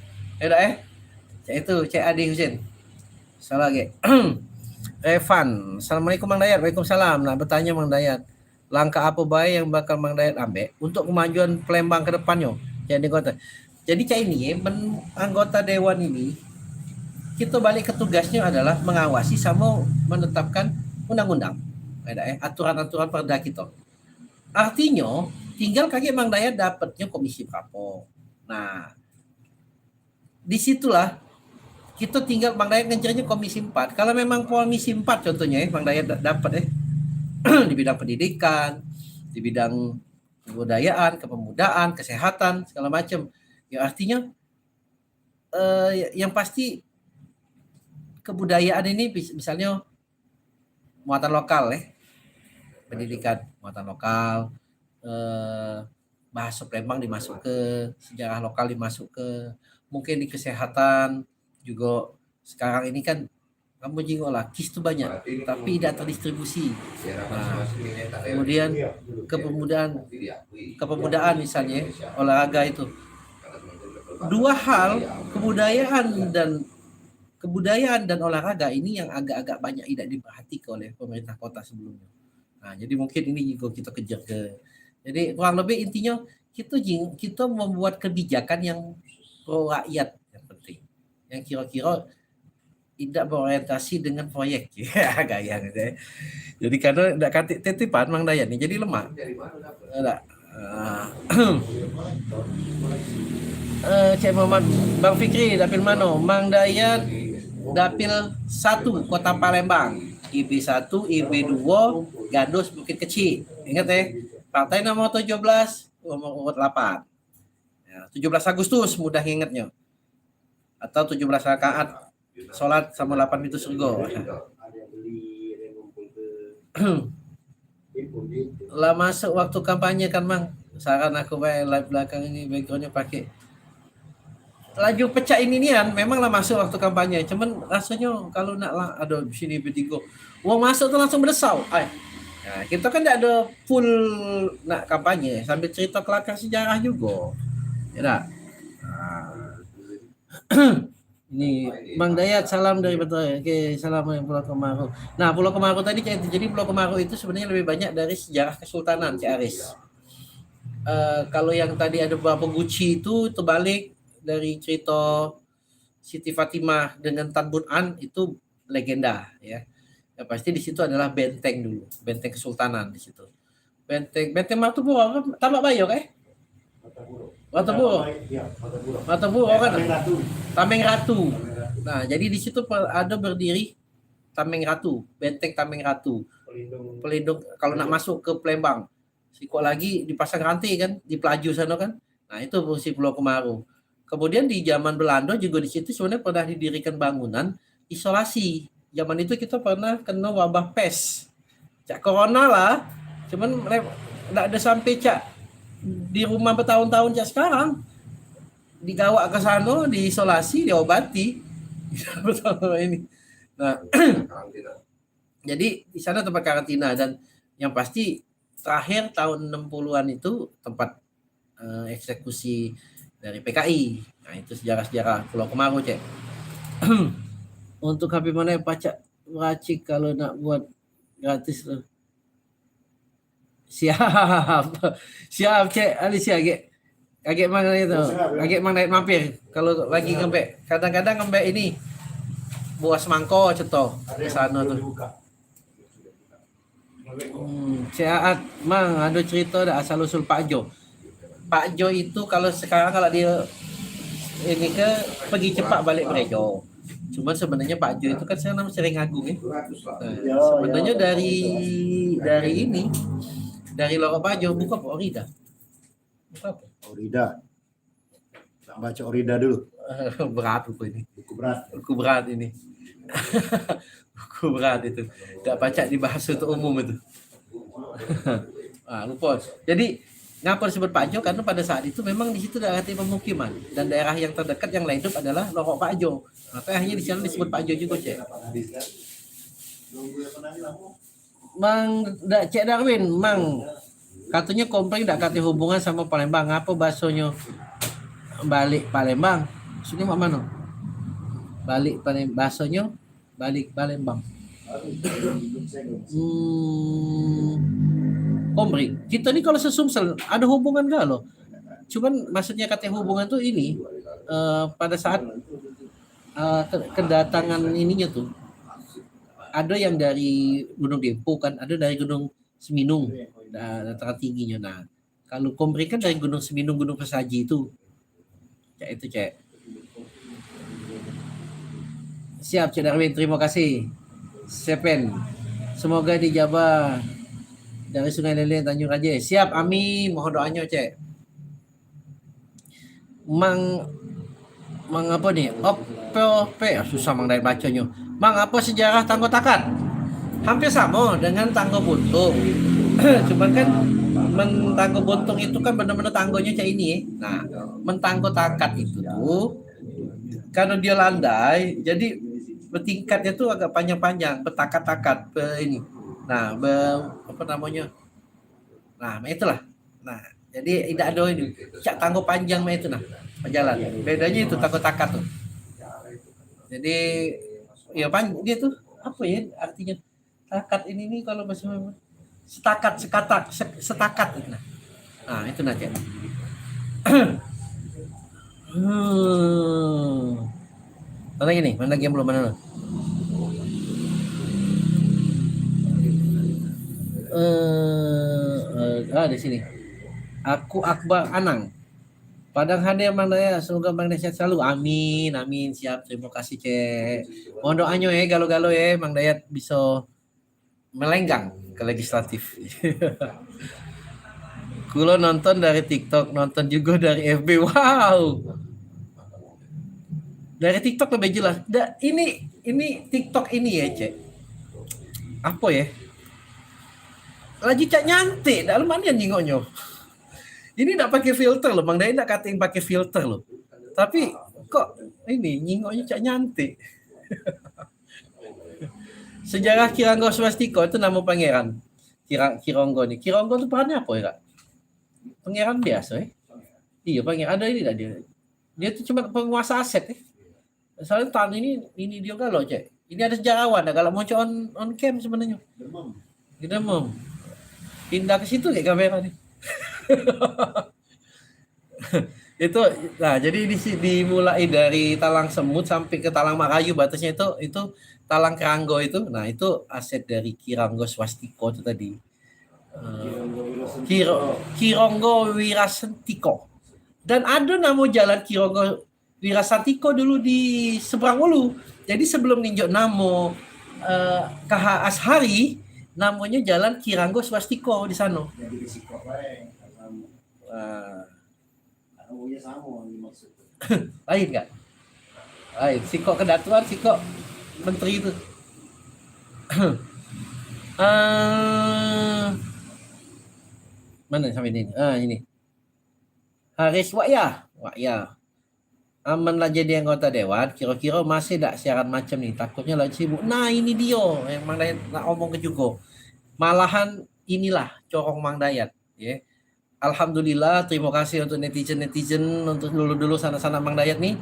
S1: Cek itu, Cek Adi Husin. Salah ge. Revan, Assalamualaikum Mang Dayat. Waalaikumsalam. Nah, bertanya Mang Dayat, langkah apa baik yang bakal Mang Dayat ambil untuk kemajuan Palembang ke depannya? Jadi kota. Jadi Cak ini anggota dewan ini kita balik ke tugasnya adalah mengawasi sama menetapkan undang-undang. Aturan-aturan perda kita. Artinya tinggal kaget Mang Dayat dapatnya komisi berapa. Nah, disitulah kita tinggal Mang Dayat ngejarnya komisi 4. Kalau memang komisi 4 contohnya Mang Dayat dapat di bidang pendidikan, di bidang kebudayaan, kepemudaan, kesehatan, segala macam. Ya artinya yang pasti kebudayaan ini misalnya muatan lokal pendidikan muatan lokal, bahasa Palembang dimasuk ke, sejarah lokal dimasuk ke, mungkin di kesehatan juga sekarang ini kan kamu jingok lah KIS itu banyak tapi tidak terdistribusi. Nah, kemudian kepemudaan misalnya olahraga itu dua hal, kebudayaan dan olahraga ini yang agak-agak banyak tidak diperhatikan oleh pemerintah kota sebelumnya. Nah, jadi mungkin ini juga kita kejar ke. Jadi kurang lebih intinya kita membuat kebijakan yang pro rakyat yang penting. Yang kira-kira tidak berorientasi dengan proyek. Gaya gitu ya. Jadi karena tidak titipan Mang Dayat nih jadi lemah. Enggak. Cik Muhammad Bang Fikri dapil mano Mang Dayat dapil 1 Kota Palembang IB1 IB2 Gandus Bukit Kecil. Ingat partai nomor 17 nomor urut 8 ya, 17 Agustus mudah ingatnya atau 17 rakaat sholat sama 8 pintu surga. Lah masuk waktu kampanye kan Mang, saran aku live belakang ini backgroundnya pakai laju pecah ini nian, memang lah masuk waktu kampanye, cuman rasanya kalau nak lah ada di sini bertiga uang masuk tuh langsung berdesau. Nah, kita kan tidak ada full nak kampanye sambil cerita kelakar sejarah juga ya tak? Ini Mang Dayat salam dari Betul. Oke, salam dari Pulau Kemaru. Nah, Pulau Kemaru tadi jadi Pulau Kemaru itu sebenarnya lebih banyak dari sejarah Kesultanan Cik Aris. Kalau yang tadi ada beberapa Guci itu terbalik dari cerita Siti Fatimah dengan Tan Bun An itu legenda ya. Ya pasti di situ adalah benteng dulu, benteng Kesultanan di situ. Benteng Matuburo, Tambak Bayo Matuburo kan? Tameng Ratu. Nah, jadi di situ ada berdiri Tameng Ratu, benteng Tameng Ratu. Pelindung kalau nak masuk ke Palembang. Sikok lagi dipasang rantai kan di Pelaju sana kan. Nah, itu fungsi Pulau Kemaru. Kemudian di zaman Belanda juga di situ sebenarnya pernah didirikan bangunan isolasi. Zaman itu kita pernah kena wabah pes. Cak corona lah. Cuman enggak ada sampai cak di rumah bertahun-tahun cak sekarang. Digawak ke sana, diisolasi, diobati. Ini. Nah, jadi di sana tempat karantina dan yang pasti terakhir tahun 60-an itu tempat eksekusi dari PKI. Nah, itu sejarah-sejarah Pulau Kemaru, Cek. Untuk HP mana pacak racik kalau nak buat gratis tuh. Siap. Siap, Cek. Alicia, Kaget mana itu? Kaget mana mampir. Kalau lagi ngembek, kadang-kadang ngembek ini buah semangko ceto di sana tuh. Sehat, Mang, ada cerita dah asal usul Pak Jo. Pak Jo itu kalau sekarang kalau dia ini pergi cepat balik Brejo. Cuman sebenarnya Pak Jo itu kan sekarang sering agung ya. Sebenarnya dari ini dari Lorong Pak Jo buka apa Orida. Buka apa?
S2: Orida. Baca Orida dulu.
S1: Berat buku ini.
S2: Buku berat.
S1: Buku berat ini. Buku berat itu. Gak baca dibahas untuk umum itu. Lupa. Jadi ngapa disebut Pak Jo? Karena pada saat itu memang di situ daerah pemukiman dan daerah yang terdekat yang lain hidup adalah Lorong Pak Jo. Maka akhirnya di sana disebut Pak Jo juga, Cek. Mang Cek Darwin, Mang katanya komplain tidak kata hubungan sama Palembang. Apa bahasanya balik Palembang? Maksudnya mana? Balik Palembang. Bahasanya balik Palembang. Komri, kita nih kalau sesumsel ada hubungan gak loh? Cuman maksudnya kata hubungan tuh ini pada saat kedatangan ininya tuh ada yang dari Gunung Dempo kan, ada dari Gunung Seminung dataran tingginya. Nah, kalau Komri kan dari Gunung Seminung, Gunung Pesaji itu. Cek itu Cek. Siap Cek Darwin, terima kasih. Sepen, semoga dijabah dari Sungai Lele Tanjung Raja. Siap, amin. Mohon doanya, Cek. Mang apa nih? Susah Mang dari bacanya. Mang apa sejarah Tanggo Takat? Hampir sama dengan Tanggo Buntung. Cuman kan Tanggo Buntung itu kan benar-benar tanggonya Cek ini ya. Nah, Tanggo Takat itu tuh karena dia landai, jadi bertingkatnya tuh agak panjang-panjang, bertakat-takat ini. Nah, apa namanya? Nah, itulah. Nah, jadi tidak ada ini. Cak tanggo panjang mah itu nah, jalan. Bedanya itu tanggo takat tuh. Jadi ya dia tuh apa ya artinya? Takat ini nih kalau bahasa setakat itu nah. Nah, itu nah, Cak. Mana lagi nih? Mana lagi yang belum mana? Di sini. Aku Akbar Anang. Padang hadir Mang Daya, semoga Mang Daya sehat selalu. Amin, amin. Siap, terima kasih Cek. Mohon doanya ya, galo-galo ya, Mang Dayat bisa melenggang ke legislatif. Kulo nonton dari TikTok, nonton juga dari FB. Wow. Dari TikTok lebih jelas. Ini TikTok ini ya, Cek. Apa ya? Lagi Cak nyantik, dalam mana nyingoknya? Ini enggak pakai filter loh, Mang Daya enggak katain pakai filter loh. Tapi kok ini nyingoknya Cak nyantik. Sejarah Kiranggo Swastiko itu nama pangeran. Kironggo nih. Kironggo itu perannya apa ya, Kak? Pangeran biasa ya? Iya, pangeran ada ini enggak dia. Dia itu cuma penguasa aset ya. Soalnya tahun ini dia galau, Cek. Ini ada sejarawan, kalau mau on cam sebenarnya. Demam. Pindah ke situ kayak kamera nih. Itu nah jadi dimulai dari Talang Semut sampai ke Talang Marayu, batasnya itu Talang Keranggo itu. Nah, itu aset dari Kiranggo Swastiko itu tadi. Kironggo Wirasantiko. Dan ada nama jalan Kironggo Wirasantiko dulu di seberang Ulu. Jadi sebelum ninjok namo KH Ashari, namanya Jalan Kiranggo Swastiko di sana.
S2: Jadi risiko baik.
S1: Lain nggak? Lain. Siko kedatuan, siko menteri itu. Mana sampai ini? Ini. Haris Wakya. Aman lah jadi anggota dewan. Kira-kira masih tak siaran macam ni? Takutnya lagi sibuk. Nah, ini dia yang Mang Dayat nak omong ke juga. Malahan inilah corong Mang Dayat. Ya. Alhamdulillah, terima kasih untuk netizen untuk dulu sana-sana Mang Dayat nih.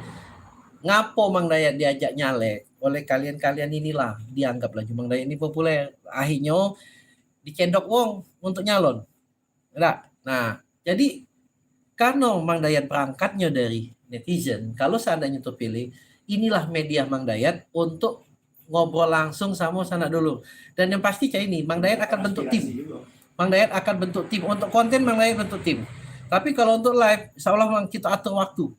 S1: Ngapo Mang Dayat diajak nyalek oleh kalian inilah dianggaplah Mang Dayat ini populer. Akhirnya dicendok wong untuk nyalon. Nah, jadi karena Mang Dayat perangkatnya dari netizen, kalau seandainya terpilih, inilah media Mang Dayat untuk ngobrol langsung sama sana dulu. Dan yang pasti kayak ini, Mang Dayat akan bentuk tim. Mang Dayat akan bentuk tim untuk konten. Mang Dayat bentuk tim. Tapi kalau untuk live, insya Allah memang kita atur waktu.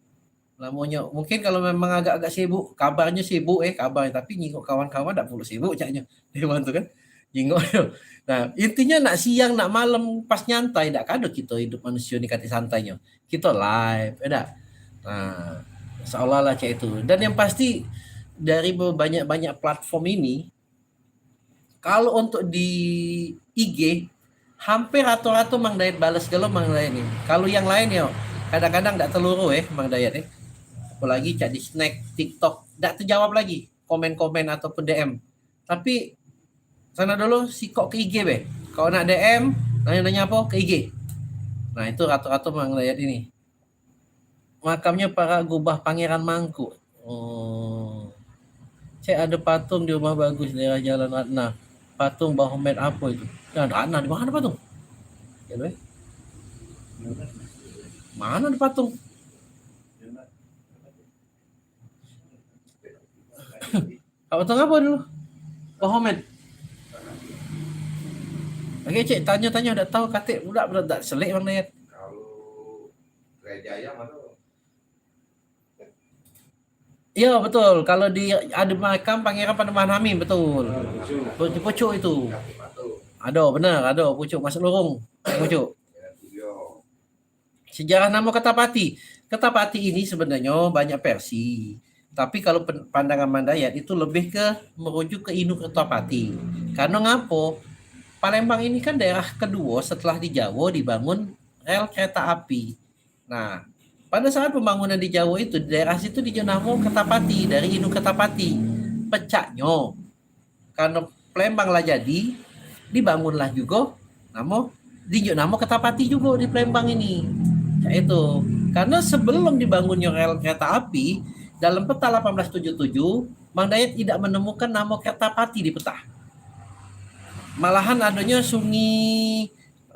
S1: Namanya mungkin kalau memang agak-agak sibuk, kabarnya sibuk kabarnya, tapi nyinggung kawan-kawan tak perlu sibuk caknya. Dia bantu kan. Nyinggung. Nah, intinya nak siang, nak malam pas nyantai tak ada kita hidup manusia ni kata santainya. Kita live, ada. Nah, insya Allah lah cak itu. Dan yang pasti dari banyak-banyak platform ini, kalau untuk di IG hampir rata-rata Mang Dayat balas kalau Mang Dayat ini. Kalau yang lain ya kadang-kadang tak teluru Mang Dayat apalagi cak di snack TikTok tak terjawab lagi komen-komen ataupun DM. Tapi sana dulu sikok ke IG kalau nak DM nanya-nanya apa ke IG. Nah itu rata-rata Mang Dayat ini. Makamnya para gubah Pangeran Mangku. Oh. Cek ada patung di rumah bagus daerah Jalan Ratna. Patung Bahomet apa itu? Ya, Ratna di mana patung? Ya, mana ada patung? Patung apa dulu? Bahomet. Oke cek tanya-tanya udah tahu katik budak tak selik Bang Dayat.
S3: Kalau Jaya mana?
S1: Iya betul. Kalau di ada makam Pangeran Panembahan Hamim betul. Pucuk itu. Ada benar, ada pucuk masuk lorong. Pucuk. Sejarah nama Ketapati. Ketapati ini sebenarnya banyak versi. Tapi kalau pandangan Mandayat itu lebih ke merujuk ke Inu Ketapati. Karena ngapo? Palembang ini kan daerah kedua setelah di Jawa dibangun rel kereta api. Nah, pada saat pembangunan di Jawa itu, daerah situ dinamo Ketapati, dari Inu Ketapati. Pecahnya, karena Palembang lah jadi, dibangunlah juga, nama Ketapati juga di Palembang ini. Itu, karena sebelum dibangunnya rel kereta api, dalam peta 1877, Mang Dayat tidak menemukan nama Ketapati di peta. Malahan adanya Sungi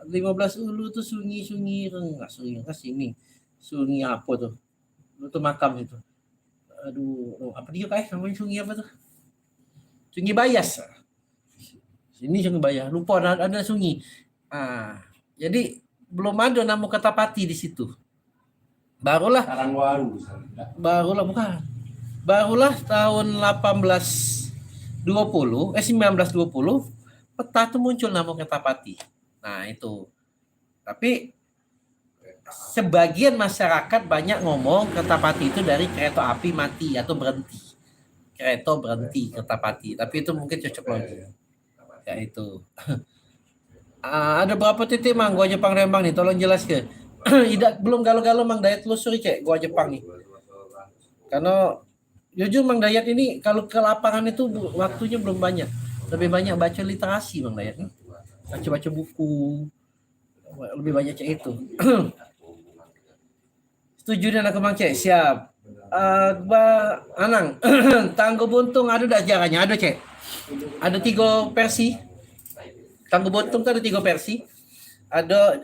S1: 15 Ulu tuh sungi ke sini. Sungi apa tuh? Itu makam itu. Aduh, apa dia kayak namanya sungi apa tuh? Sungi Bayas. Sini Sungi Bayas. Lupa ada sungi. Jadi belum ada nama Ketapati di situ. Barulah bukan. Barulah tahun 1920 peta itu muncul nama Ketapati. Nah, itu. Tapi sebagian masyarakat banyak ngomong Ketapati itu dari kereta api mati atau berhenti. Kereta berhenti Ketapati. Tapi itu mungkin cocok lagi. Ya itu. Ada berapa titik Mang gua Jepang Rembang nih? Tolong jelas ke. Belum galau-galau Mang Dayat telusuri cek gua Jepang nih. Karena jujur Mang Dayat ini kalau ke lapangan itu waktunya belum banyak. Lebih banyak baca literasi Mang Dayat nih. Baca buku. Lebih banyak cek itu. Setuju dan aku Mang cek siap. Anang Tangguh Buntung ada dah jarangnya ada cek. Ada 3 versi. Tangguh Buntung kan ada 3 versi. Ada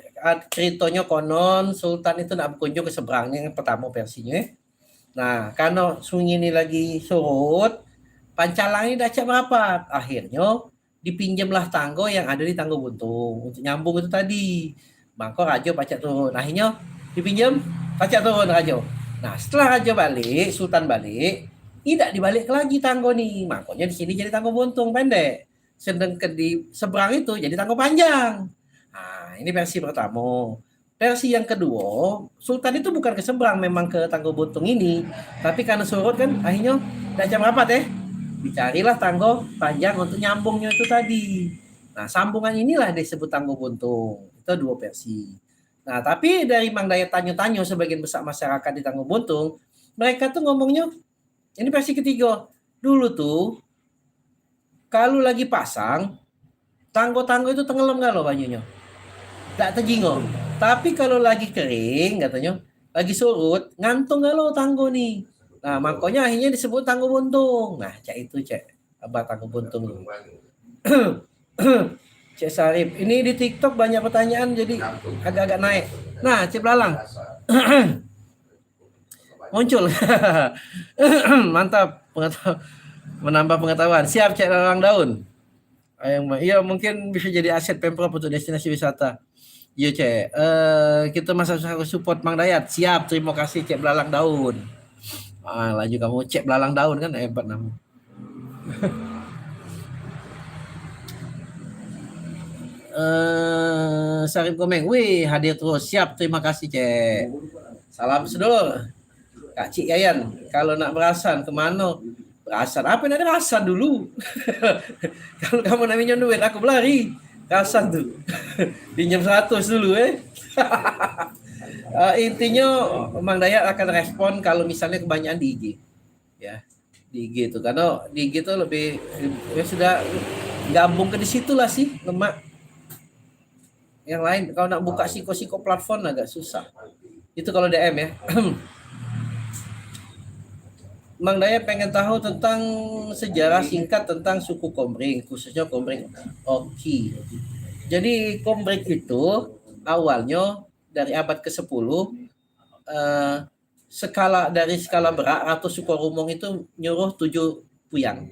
S1: ceritanya konon Sultan itu nak berkunjung ke seberangnya yang pertama versinya. Nah, karena sungai ini lagi surut, Pancalang ini dah cek berapa? Akhirnya dipinjamlah tanggo yang ada di Tangguh Buntung untuk nyambung itu tadi. Maka Raja pacak turun. Akhirnya dipinjam, pacak turun Raja. Nah, setelah Raja balik, Sultan balik, tidak dibalik lagi tanggo nih. Makanya di sini jadi Tangguh Buntung pendek. Sedangkan di seberang itu jadi tanggo panjang. Nah, ini versi pertama. Versi yang kedua, Sultan itu bukan ke seberang, memang ke Tangguh Buntung ini. Tapi karena surut kan, akhirnya tidak jam rapat dicarilah tanggo panjang untuk nyambungnya itu tadi. Nah, sambungan inilah disebut Tangguh Buntung. Itu 2 versi. Nah, tapi dari Mang Dayat tanya-tanya sebagian besar masyarakat di Tangguh Buntung, mereka tuh ngomongnya, ini versi ketiga. Dulu tuh, kalau lagi pasang, tanggo-tanggo itu tenggelam gak loh banyunya. Tak terjingo. Tapi kalau lagi kering, katanya, lagi surut, ngantung gak loh tanggo nih. Nah, makanya akhirnya disebut Tangguh Buntung. Nah, cek itu cek. Abah Tangguh Buntung. Cek Sarip. Ini di TikTok banyak pertanyaan jadi agak-agak naik. Nah, Cik Belalang. Muncul. Mantap. Menambah pengetahuan. Siap Cik Belalang Daun. Iya, mungkin bisa jadi aset Pemprov untuk destinasi wisata. Iya cek, kita masa support Mang Dayat. Siap, terima kasih cek belalang daun. Laju kamu cek belalang daun kan hebat namu. Sarip Komeng, wih hadir terus. Siap, terima kasih cek. Salam sedulur. Kak Cik Yayan, kalau nak berasan kemana? Berasan, apa yang ada rasan dulu? Kalau kamu namanya duit, aku berlari. Rasan tuh. Pinjam 100 dulu intinya Mang Dayat akan respon kalau misalnya kebanyakan di IG. Ya, di IG itu. Karena di IG itu lebih, ya sudah gabung ke di situlah sih lemak. Yang lain kalau nak buka siko-siko platform agak susah. Itu kalau DM ya. Mang Dayat pengen tahu tentang sejarah singkat tentang suku Komering, khususnya Komering Oki. Jadi Komering itu awalnya dari abad ke-10 dari skala berat atau Sukorumong itu nyuruh 7 puyang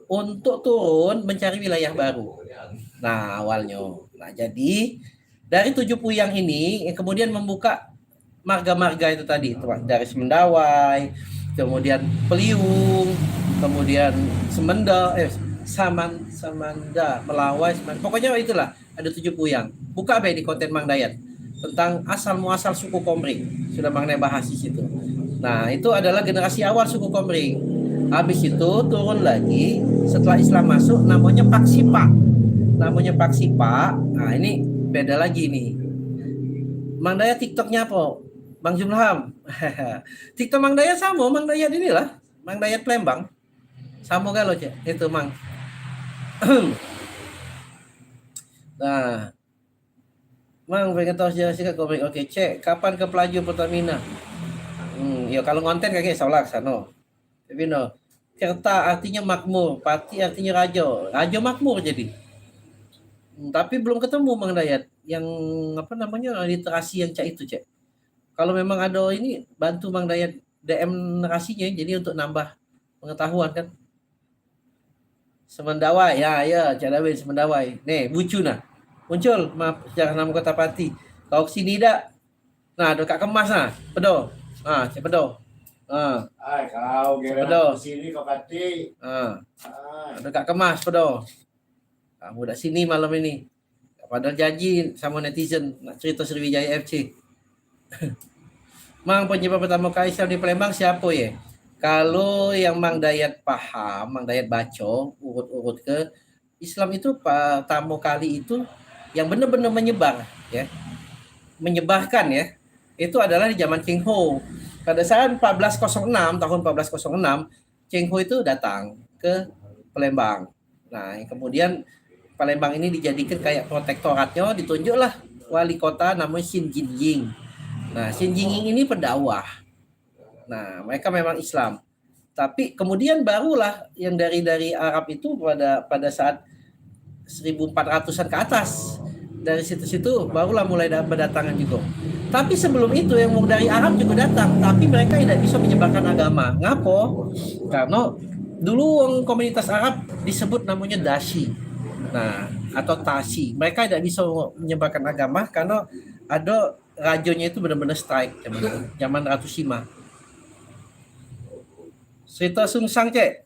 S1: untuk turun mencari wilayah baru. Nah, awalnya. Nah, jadi dari 7 puyang ini kemudian membuka marga-marga itu tadi, dari Semendawai, kemudian Peliung, kemudian Samanda, Melawai, pokoknya itulah ada 7 puyang. Buka di konten Mang Dayat tentang asal muasal suku Komering. Sudah Mang Dayat bahas di situ. Nah, itu adalah generasi awal suku Komering. Habis itu turun lagi setelah Islam masuk namanya Paksipa. Nah, ini beda lagi nih. Mang Dayat TikToknya apa? Bang Jumlaham. TikTok Mang Dayat sama, Mang Dayat inilah. Mang Dayat Palembang. Sama kalau cek. Itu Mang. Nah, Mang pengen tahu sejarah singkat Komering. Oke, cek. Kapan ke Pelaju Pertamina? Ya kalau konten kayaknya salah sana. Tapi no. Kerta artinya makmur, pati artinya raja. Raja makmur jadi. Tapi belum ketemu Mang Dayat yang apa namanya literasi yang cak itu cek. Kalau memang ada ini bantu Mang Dayat DM narasinya jadi untuk nambah pengetahuan kan. Semendawai ya Cak Dawin Semendawai. Nih bucu nah. Muncul maaf sejarah nama kota Pati. Kau kesini dak? Nah, dekat kemas nah. Pedo. Cek pedo.
S2: Ai kau
S1: Betul.
S2: di sini kau kati.
S1: Dekat kemas pedo. Kamu dak sini malam ini. Padahal janji sama netizen nak cerita Sriwijaya FC. Mang penyebab pertama kali Islam di Palembang siapa ya? Kalau yang Mang Dayat paham, Mang Dayat baca urut-urut ke Islam itu pertama kali itu yang benar-benar menyebar ya. Menyebarkan ya. Itu adalah di zaman Cheng Ho. Pada saat tahun 1406, Cheng Ho itu datang ke Palembang. Nah, kemudian Palembang ini dijadikan kayak protektoratnya, ditunjuklah wali kota namanya Xin Jinjing. Nah, Xin Jinjing ini pendakwah. Nah, mereka memang Islam. Tapi kemudian barulah yang dari Arab itu pada saat 1400-an ke atas. Dari situ-situ barulah mulai berdatangan juga. Tapi sebelum itu yang dari Arab juga datang, tapi mereka tidak bisa menyebarkan agama. Ngapo? Karena dulu komunitas Arab disebut namanya Dashi. Nah, atau Tashi. Mereka tidak bisa menyebarkan agama karena ada rajonya itu benar-benar strike zaman Ratu Sima. Cerita Sungsang cek.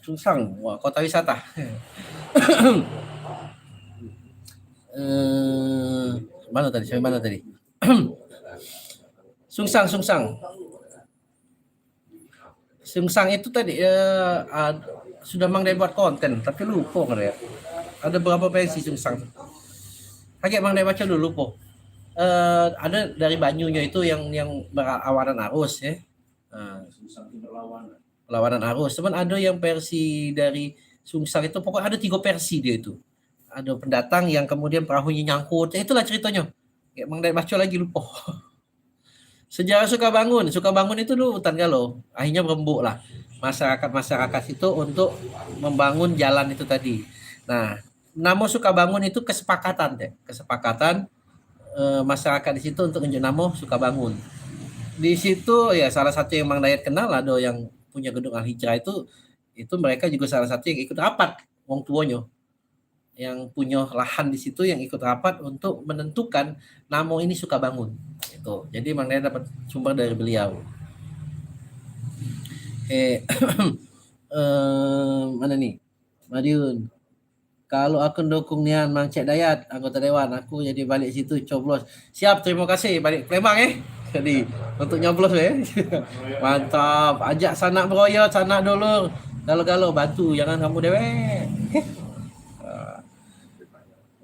S1: Sungsang, wah kota wisata. Mana tadi? Sungsang. Sungsang itu tadi sudah Mang Dayat buat konten, tapi lupa kan ya. Ada berapa versi Sungsang? Kayak Mang Dayat baca dulu lupa. Ada dari Banyunya itu yang berawanan arus ya. Perlawanan arus. Cuman ada yang versi dari Sungsang itu pokoknya ada 3 versi dia itu. Ada pendatang yang kemudian perahunya nyangkut. Itulah ceritanya. Kayak Mang Dayat baca lagi lupa. Sejarah Sukabangun itu dulu hutan galau. Akhirnya berembuk lah masyarakat itu untuk membangun jalan itu tadi. Nah, nama Sukabangun itu kesepakatan masyarakat di situ untuk unjuk nama Sukabangun. Di situ ya salah satu yang Mang Dayat kenal ada yang punya gedung Al Hijrah itu mereka juga salah satu yang ikut rapat wong tuanya. yang punya lahan di situ yang ikut rapat untuk menentukan Namo ini suka bangun. Itu. Jadi Mang Dayat dapat sumber dari beliau. Mana nih? Madiun. Kalau aku dukung Nian Mang Cek Dayat, anggota dewan, aku jadi balik situ coblos. Siap, terima kasih. Balik Palembang Jadi untuk nyoblos Mantap. Ajak sanak beroyot, sanak dulu. Galau-galau bantu, jangan kamu dewek.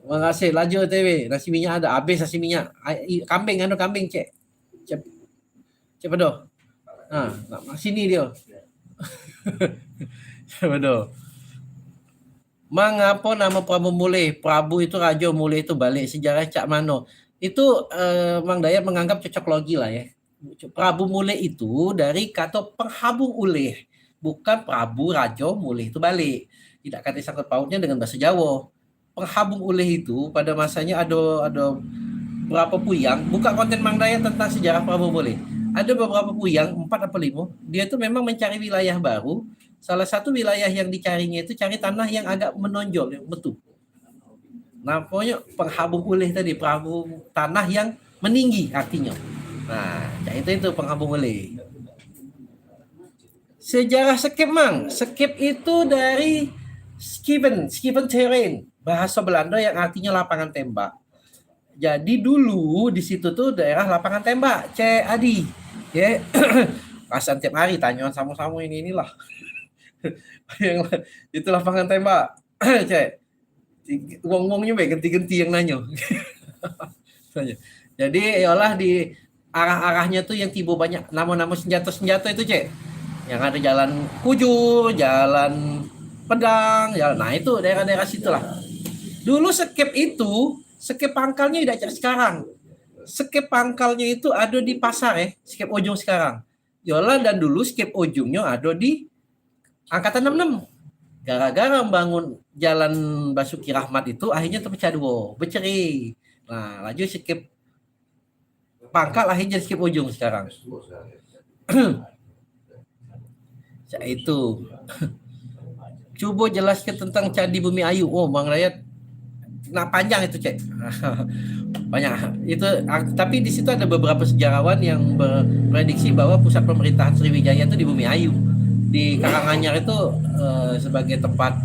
S1: Terima kasih. Laju TV. Nasi minyak ada. Habis nasi minyak. Kambing, kambing cek. Cek pedo. Nak sini dia. Cek pedo. Mengapa nama Prabu Mulih? Prabu itu Raja, Mulih itu balik. Sejarah Cak Mano. Itu Mang Dayat menganggap cocok logi lah ya. Prabu Mulih itu dari kata penghabung ulih. Bukan Prabu Raja Mulih itu balik. Tidak kata sangkut pautnya dengan bahasa Jawa. Penghabung ulih itu pada masanya ada berapa puyang. Buka konten Mang Dayat tentang sejarah Prabu Mulih. Ada beberapa puyang, 4 atau 5. Dia itu memang mencari wilayah baru. Salah satu wilayah yang dicarinya itu cari tanah yang agak menonjol, yang betul. Nah, pokoknya penghabung ulih tadi, penghabung tanah yang meninggi artinya. Nah, itu penghabung ulih. Sejarah skip Mang. Skip itu dari skiven terrain, bahasa Belanda yang artinya lapangan tembak. Jadi dulu di situ tuh daerah lapangan tembak, Cek Adi. Ya. Pasan tiap hari tanyaan sama-sama inilah. Itu lapangan tembak. Cek. Wong-wongnya baik ganti-ganti yang nanya. Jadi yalah di arah-arahnya tuh yang tiba banyak nama-nama senjata-senjata itu, Cek. Yang ada jalan Kujur, jalan Pedang, jalan. Nah, itu daerah-daerah situlah. Dulu skep pangkalnya tidak kayak sekarang. Skep pangkalnya itu ada di pasar skep ujung sekarang. Yola dan dulu skep ujungnya ada di Angkatan 66. Gara-gara membangun jalan Basuki Rahmat itu akhirnya terpecah dua, bercerai. Nah, laju skep pangkal akhirnya skep ujung sekarang. Itu. Coba jelaskan tentang Candi Bumi Ayu. Oh, Bang Dayat. Nah, panjang itu, Cek. Banyak. Itu tapi di situ ada beberapa sejarawan yang berprediksi bahwa pusat pemerintahan Sriwijaya itu di Bumi Ayu. Di Karanganyar itu sebagai tempat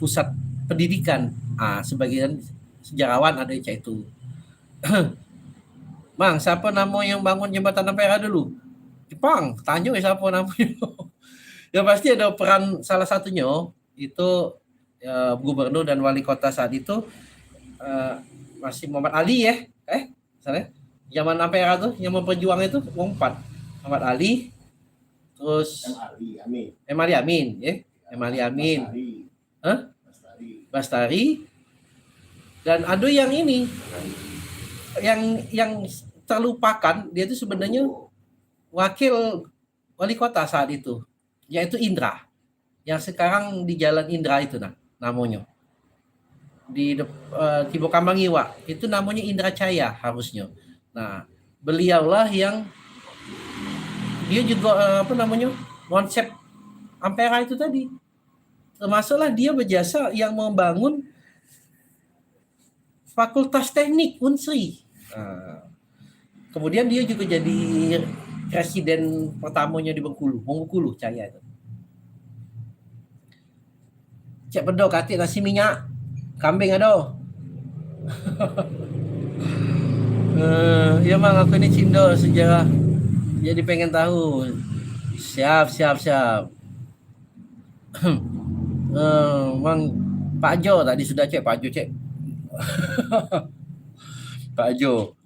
S1: pusat pendidikan. Sebagian sejarawan ada yang itu. Mang, siapa nama yang bangun jembatan Ampera dulu? Jepang. Tanya siapa namanya. Ya pasti ada peran salah satunya itu gubernur dan wali kota saat itu masih Muhammad Ali misalnya zaman Ampera tuh yang memperjuang itu wong 4 Muhammad Ali, terus M. Ali Amin, Bastari, dan ada yang ini yang terlupakan, dia itu sebenarnya wakil wali kota saat itu, yaitu Indra, yang sekarang di Jalan Indra itu namanya. Di Tibo Kambang Iwa itu namanya Indra Caya harusnya. Nah, beliaulah yang dia juga konsep Ampera itu tadi. Termasuklah dia berjasa yang membangun Fakultas Teknik Unsri. Kemudian dia juga jadi presiden pertamanya di Bengkulu Caya itu. Cek pedo kati nasi minyak kambing ada. Ya Mang, aku ini cindo sejarah. Jadi pengen tahu. Siap. Mang Pak Jo tadi sudah cek Pak Jo cek. Pak Jo.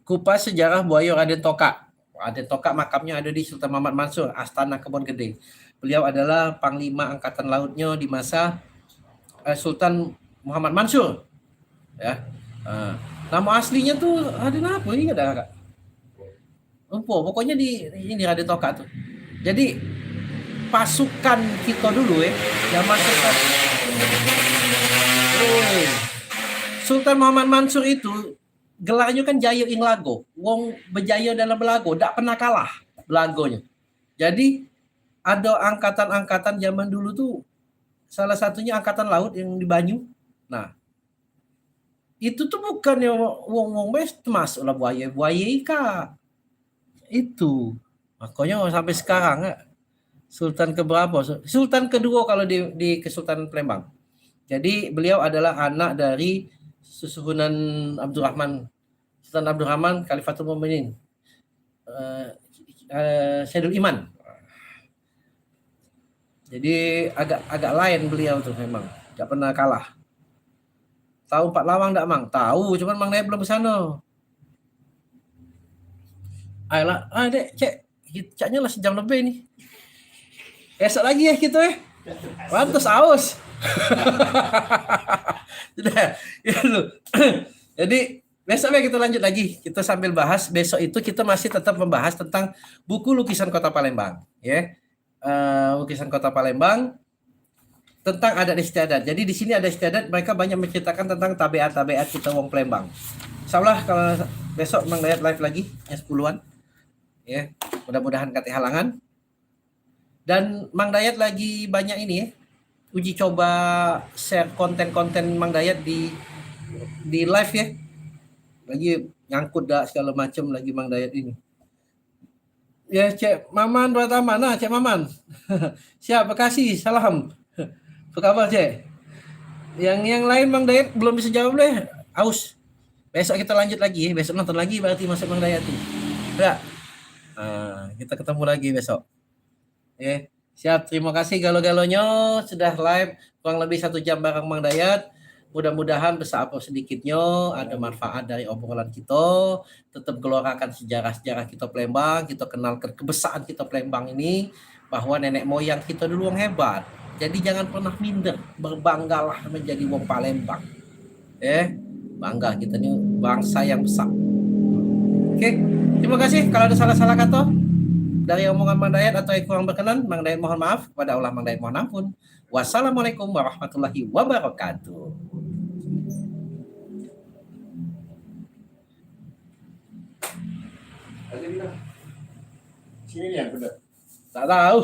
S1: Kupas sejarah Buaya Raden Tokak. Raden Tokak makamnya ada di Sultan Muhammad Mansur, Astana Kebon Gede. Beliau adalah Panglima Angkatan Lautnya di masa Sultan Muhammad Mansur. Ya. Nama aslinya tuh Raden apa ini ada Kak? Pokoknya di Raden Tokak tuh. Jadi pasukan kita dulu zaman Sultan Muhammad Mansur itu gelarnya kan Jaya ing Lago. Wong berjaya dalam belago, tak pernah kalah belagonya. Jadi ada angkatan-angkatan zaman dulu tuh salah satunya angkatan laut yang di Banyu. Nah, itu tuh bukannya wong-wong mes termasuklah buaya Kak. Itu. Makanya sampai sekarang Sultan keberapa? Sultan kedua kalau di Kesultanan Palembang. Jadi beliau adalah anak dari susuhunan Abdurrahman, Sultan Abdurrahman Khalifatul Mukminin, Syedul Iman. Jadi agak lain beliau tuh memang, nggak pernah kalah. Tahu Pak Lawang enggak, Mang? Tahu, cuman Mang Dayat belum ke sana. Ayolah, Dek, Cek. Caknya lah sejam lebih nih. Esok lagi ya kita ya. Pantes aus. Sudah, ya lu. Jadi besok kita lanjut lagi. Kita sambil bahas. Besok itu kita masih tetap membahas tentang buku lukisan Kota Palembang, ya. Lukisan Kota Palembang tentang adat istiadat. Jadi di sini ada istiadat, mereka banyak menceritakan tentang tabiat-tabiat kita wong Palembang. Insyaallah kalau besok Mang Dayat live lagi ya 10-an. Ya, mudah-mudahan kata halangan. Dan Mang Dayat lagi banyak ini ya, uji coba share konten-konten Mang Dayat di live ya. Lagi nyangkut dah segala macam lagi Mang Dayat ini. Ya Cek Maman Pratama, nah Cek Maman. Siap, makasih, salam. Apa kabar Cek? Yang lain Mang Dayat belum bisa jawab deh. Aus. Besok kita lanjut lagi ya. Besok nonton lagi berarti masuk Mang Dayat tuh. Udah. Kita ketemu lagi besok. Siap, terima kasih galo-galonya sudah live kurang lebih 1 jam bareng Mang Dayat. Mudah-mudahan besar apa sedikitnya ada manfaat dari obrolan kita. Tetap gelorakan sejarah-sejarah kita Palembang, kita kenal kebesaran kita Palembang ini, bahwa nenek moyang kita dulu yang hebat. Jadi jangan pernah minder, berbanggalah menjadi wong Palembang. Bangga kita ini bangsa yang besar. Oke, terima kasih. Kalau ada salah-salah kata dari omongan Mang Dayat atau yang kurang berkenan, Mang Dayat mohon maaf. Kepada Allah Mang Dayat mohon ampun. Wassalamualaikum warahmatullahi wabarakatuh.
S3: Aja bilang.
S2: Sini yang udah.
S1: Tak tahu.